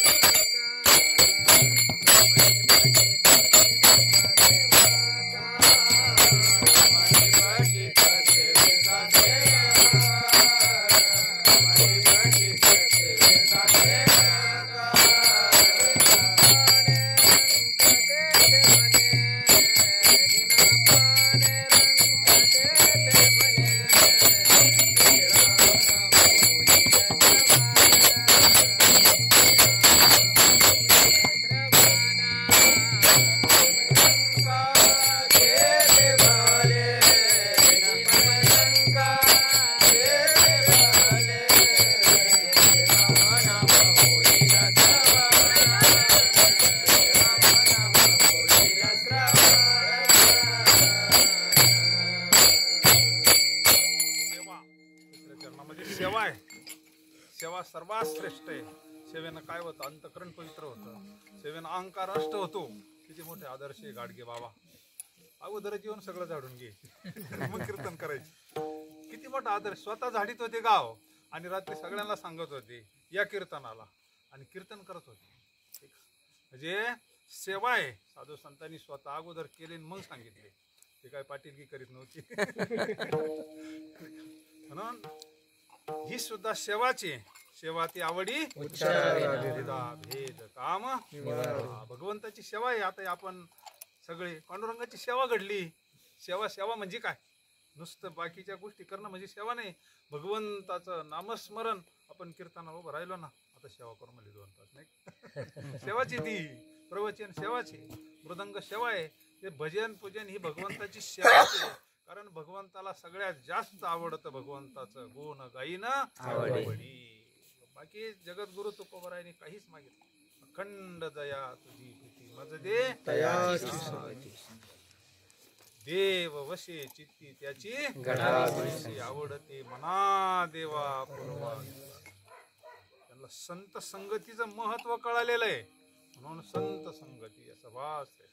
सेवा आहे. सेवा सर्वात श्रेष्ठ आहे. सेवेनं काय होतं, अंतकरण पवित्र होतं, सेवेनं अहंकार नष्ट होतो. किती मोठे आदर्श आहे गाडगे बाबा. अगोदर जीवन सगळं झाडून घे मग कीर्तन करायचे. किती मोठा आदर्श. स्वतः झाडीत होते गाव आणि रात्री सगळ्यांना सांगत होते या कीर्तनाला, आणि कीर्तन करत होते. म्हणजे सेवा आहे. साधू संतांनी स्वतः अगोदर केले मग सांगितले. ते काय पाटीलकी करीत नव्हती. म्हणून ही सुद्धा सेवाची. सेवा ती आवडी भेद काम भगवंताची सेवा आहे. आता आपण सगळे पांडुरंगाची सेवा घडली. सेवा म्हणजे काय, नुसतं बाकीच्या गोष्टी करणं म्हणजे सेवा नाही. भगवंताचं नामस्मरण आपण कीर्तनावर उभं राहिलो ना, आता सेवा करू म्हणजे 2 तास नाही. सेवाची ती प्रवचन सेवाची, मृदंग सेवा आहे. ते भजन पूजन ही भगवंताची सेवा आहे. कारण भगवंताला सगळ्यात जास्त आवडतं भगवंताचं गुण गाईन आवडी. बाकी जगद्गुरु तुकोबरायने काहीच मागितलं. अखंड दया तुझी भीती मज दे देव वशे चित्ती त्याची आवडते मना देवा पूर्वा. त्यांना संत संगतीचं महत्व कळालेलं आहे. म्हणून संत संगती असं वास आहे.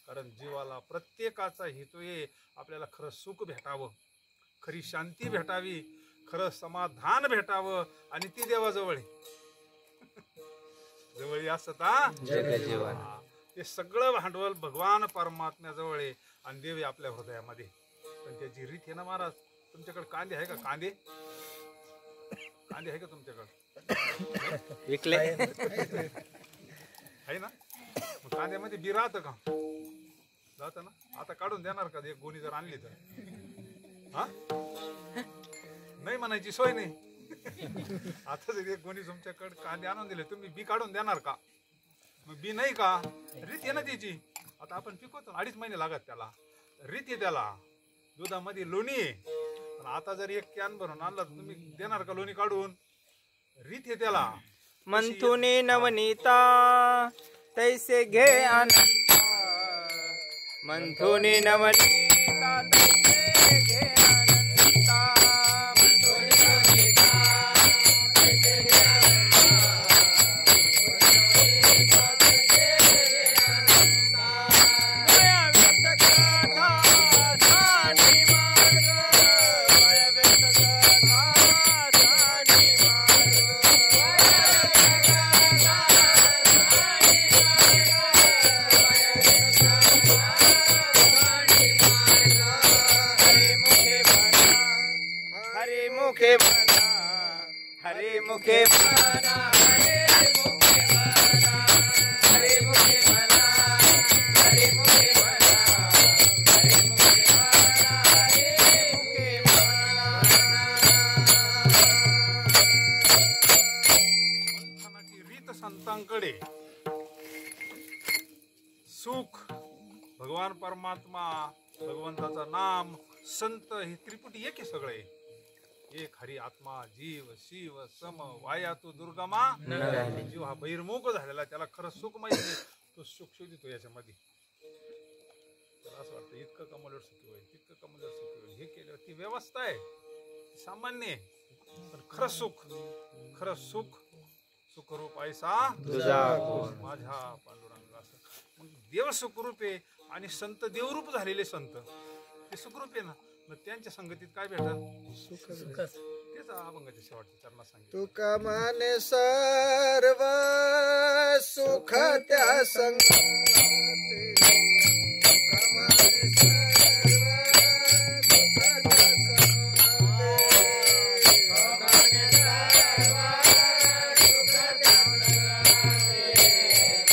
कारण जीवाला प्रत्येकाचा हेतू आहे आपल्याला खरं सुख भेटावं, खरी शांती भेटावी, खरं समाधान भेटावं, आणि ती देवाजवळ जवळ असता ते सगळं भांडवल भगवान परमात्म्याजवळ आहे आणि देव आपल्या हृदयामध्ये. पण त्याची रीत आहे ना महाराज. तुमच्याकडे कांदे आहे का? कांदे आहे का तुमच्याकडे? विकले आहे ना. मग कांद्यामध्ये बी राहतं का? जात ना. आता काढून देणार का एक गोणी जर आणली तर? हा नाही म्हणायची सोय नाही. आता जर एक गोणी तुमच्याकडे कांदे आणून दिले, तुम्ही बी काढून देणार का? मग बी नाही का? रीत आहे ना त्याची. आता आपण पिकवतो 2.5 महिने लागत त्याला. रीत आहे त्याला. दुधामध्ये लोणी आहे. पण आता जर एक कॅन भरून आणला तर तुम्ही देणार का लोणी काढून? रीत आहे त्याला. मंथुनी नवनीता तैसे घे आनंद. मंथुनी नवनीता तैसे घे आनंदा. मंथुनी नवनीता तैसे घे आनंदा. वया व्यक्त कथा साधी मार्ग. वया व्यक्त कथा साधी मार्ग. हरे मुखे बना, हरे मुखे बना, हरे मुखे बना, हरे मुखे बना, हरे मुखे बना, हरे मुखे बना, हरे मुखे बना. रीत संतांकडे सुख, भगवान परमात्मा, भगवंताचं नाम, संत हे त्रिपुटी एक आहे सगळे. एक हरी आत्मा जीव शिव सम वाया तू दुर्गमा. जीव हा बहिर्मुख झालेला, त्याला खरं सुख माहिती नाही. तो सुख शोधितो याच्यामध्ये. त्याला असं वाटतं इतकं कमवल्यावर सुखी होईल, तितकं कमवल्यावर सुखी होईल. हे केल्यावर ती व्यवस्था आहे, सामान्य आहे. पण खरं सुख सुखरूप ऐसा माझ्या पांडुरंगा. मग देव सुखरूप आहे आणि संत देवरूप झालेले संत ते सुखरूप आहे ना. मग त्यांच्या संगतीत काय भेटल? तेच अभंगाच्या शेवटच्या चरणात सांगितलं. तुका माने सर्व सुख त्या संगाते, तुका माने सर्व सुख त्या संगाते, तुका माने सर्व सुख त्या संगाते, तुका माने सर्व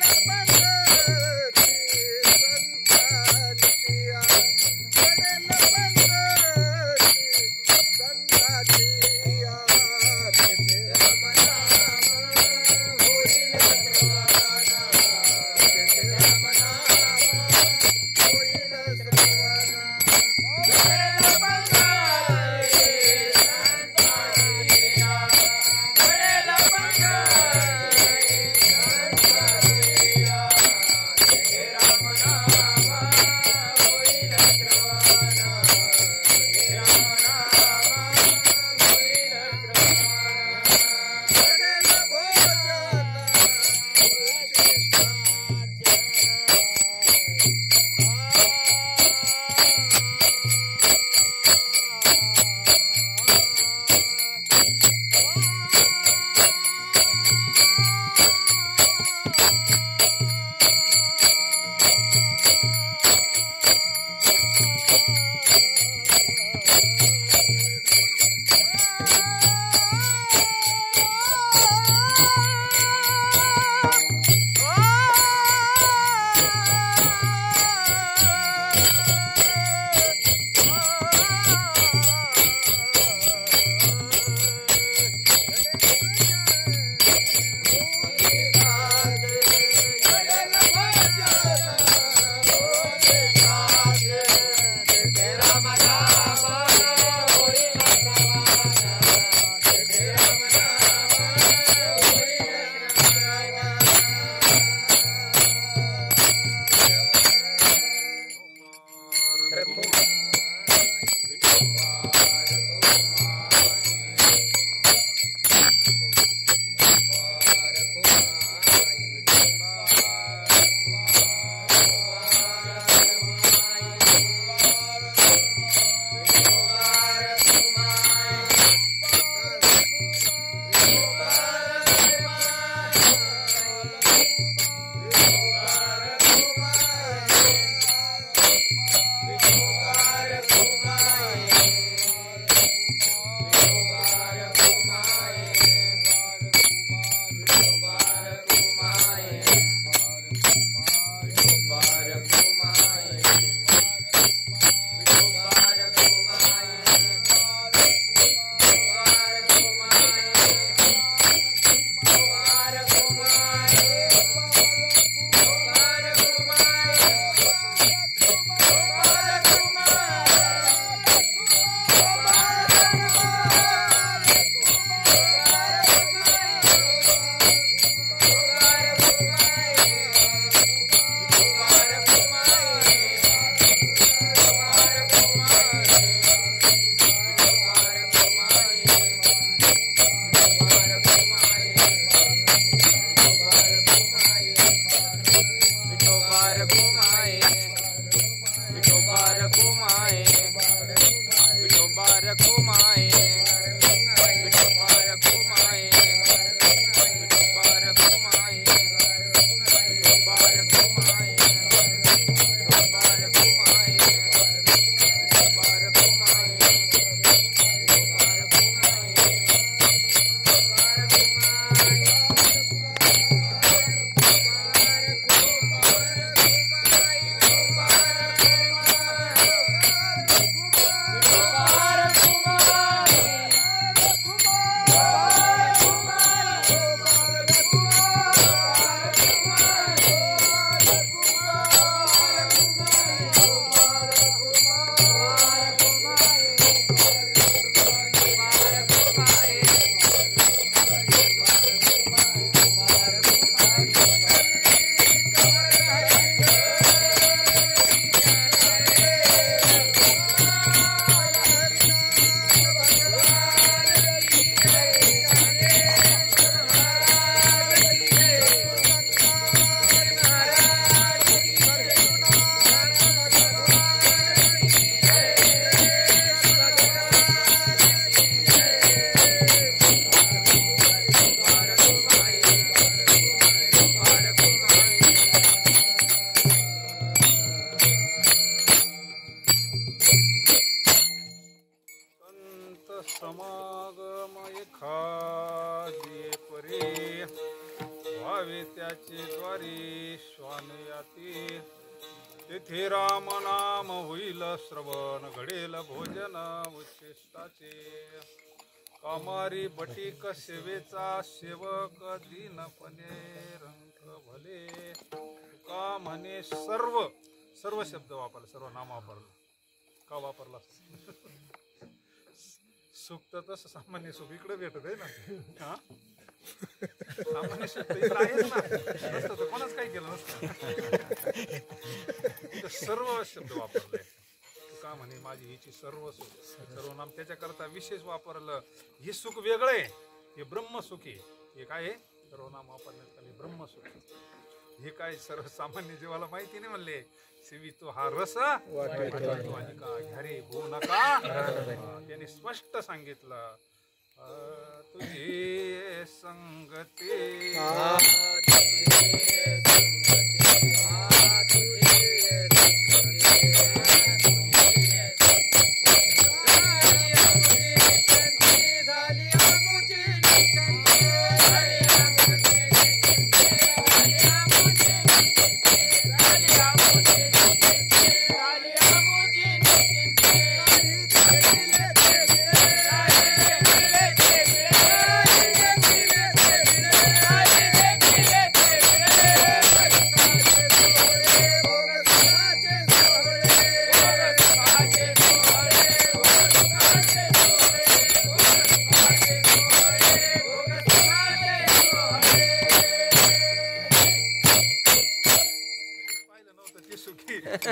सुख त्या संगाते. समागम एखादी परे व्हावे त्याचे द्वारी श्वान याती तेथे राम नाम होईल श्रवण घडेल भोजन उच्छिष्टाचे कामारी बटीक सेवेचा सेवक दीनपणे रंग भले तुका म्हणे सर्व सर्व शब्द वापरला सर्व नाम वापरलं का वापरला सुख तर तसं सामान्य सुख इकडे भेटत आहे ना हा सामान्य सुख तर इकडे आहेच ना नसतं तर कोणाच काही केलं नसतं सर्व शब्द वापरले का म्हणे माझी हिची सर्व सुख सर्व नाम त्याच्याकरता विशेष वापरलं हे सुख वेगळं आहे हे ब्रह्मसुख आहे हे काय आहे सर्वनाम वापरण्यात आले ब्रह्मसुख हे काय सर्वसामान्य जीवाला माहिती नाही म्हणले सेवी तो हा रस आणि का घरी होऊ नका त्याने स्पष्ट सांगितलं तुझी संगती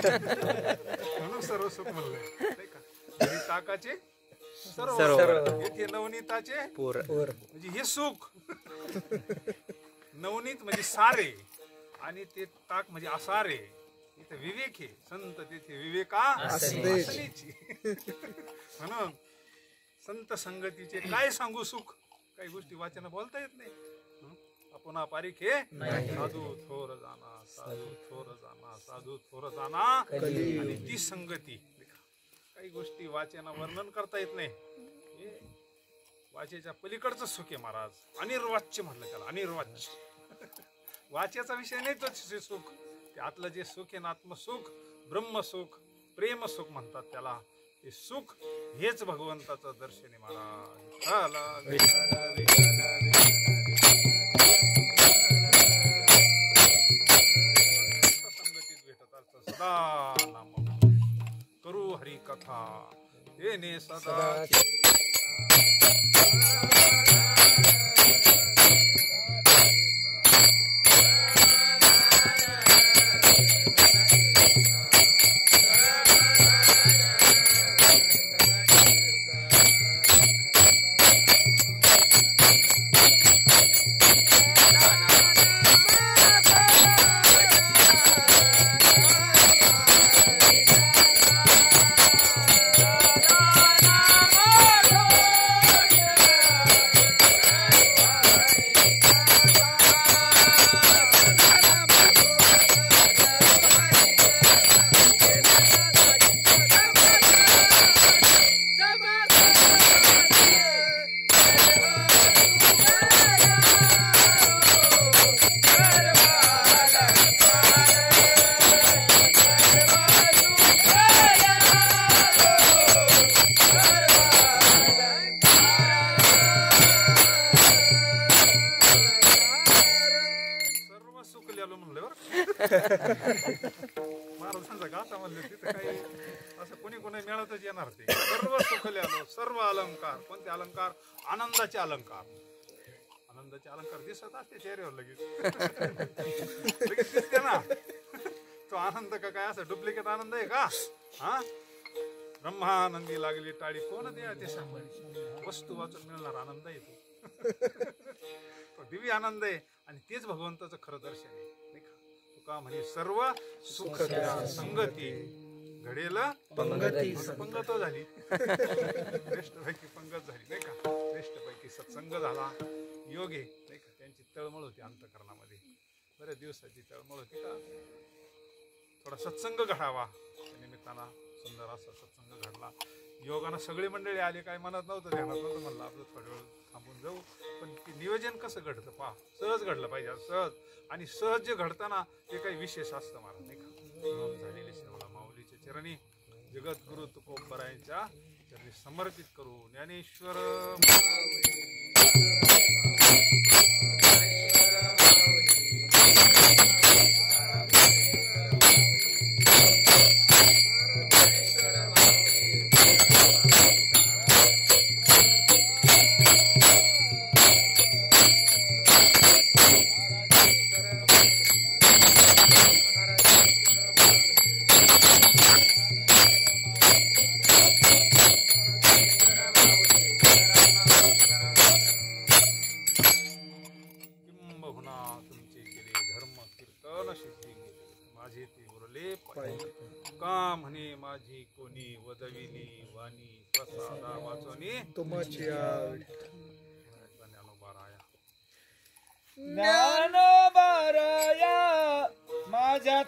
म्हणून सर्व सुख म्हणलंय नाही का ताकाचे सर्व येथे नवनीताचे म्हणजे हे सुख नवनीत म्हणजे सारे आणि ते ताक म्हणजे असारे इथे विवेक आहे संत तिथे विवेका असण्याची म्हणून संत संगतीचे काय सांगू सुख काही गोष्टी वाचन बोलता येत नाही आपण पारिख हे साधू थोर जाना साधू थोर जाना साधू थोर जाना आणि ती संगती काही गोष्टी वाचना वर्णन करता येत नाही वाचेच्या पलीकडचं सुख आहे महाराज अनिर्वाच्य म्हटलं त्याला अनिर्वाच्य वाचेचा विषय नाही तो सुख ते आतलं जे सुख आहे ना आत्मसुख ब्रह्मसुख प्रेमसुख म्हणतात त्याला ते सुख हेच भगवंताचं दर्शन आहे महाराज संगतीत भेटत असत सदा नाम करू हरी कथा येणे सदा महाराजांचा गाथा म्हणले तिथे काही असं कोणी कोणी मिळतच येणार ते सर्व सुखले आलो सर्व अलंकार कोणते अलंकार आनंदाचे अलंकार आनंदाचे अलंकार दिसत असते चेहऱ्यावर लगेच लगेच दिसते ना तो आनंद का काय असं डुप्लिकेट आनंद आहे का हा ब्रह्मानंदी लागली टाळी कोण द्या ते सांग वस्तू वाचून मिळणार आनंद आहे तो दिव्य आनंद आहे आणि तेच भगवंताचं खरं दर्शन आहे नाही का तुका म्हणे सर्व सुख संगती घडेल पंगत झाली श्रेष्ठपैकी पंगत झाली नाही का श्रेष्ठपैकी सत्संग झाला योग आहे नाही का त्यांची तळमळ होती अंतःकरणामध्ये बऱ्याच दिवसाची तळमळ होती का थोडा सत्संग घडावा त्या निमित्तानं सुंदर असा सत्संग घडला योगानं सगळी मंडळी आली, काय मनात नव्हतं, ध्यानात नव्हतं, म्हणलं आपलं थोडा वेळ थांबून जाऊ. पण ते नियोजन कसं घडतं पहा, सहज घडलं पाहिजे, सहज. आणि सहज जे घडतं ना ते काही विशेष असतं महाराज, नाही का. नोंद झालेली सेवा माऊलीच्या चरणी जगद्गुरु तुकोबरायांच्या चरणी समर्पित करू. ज्ञानेश्वर का म्हणे माझी कोणी वदविली वाणी प्रसादा वाचोनी तुमची ज्ञानोबाराया माझ्या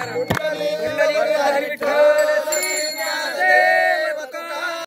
कुंडली विठ्ठल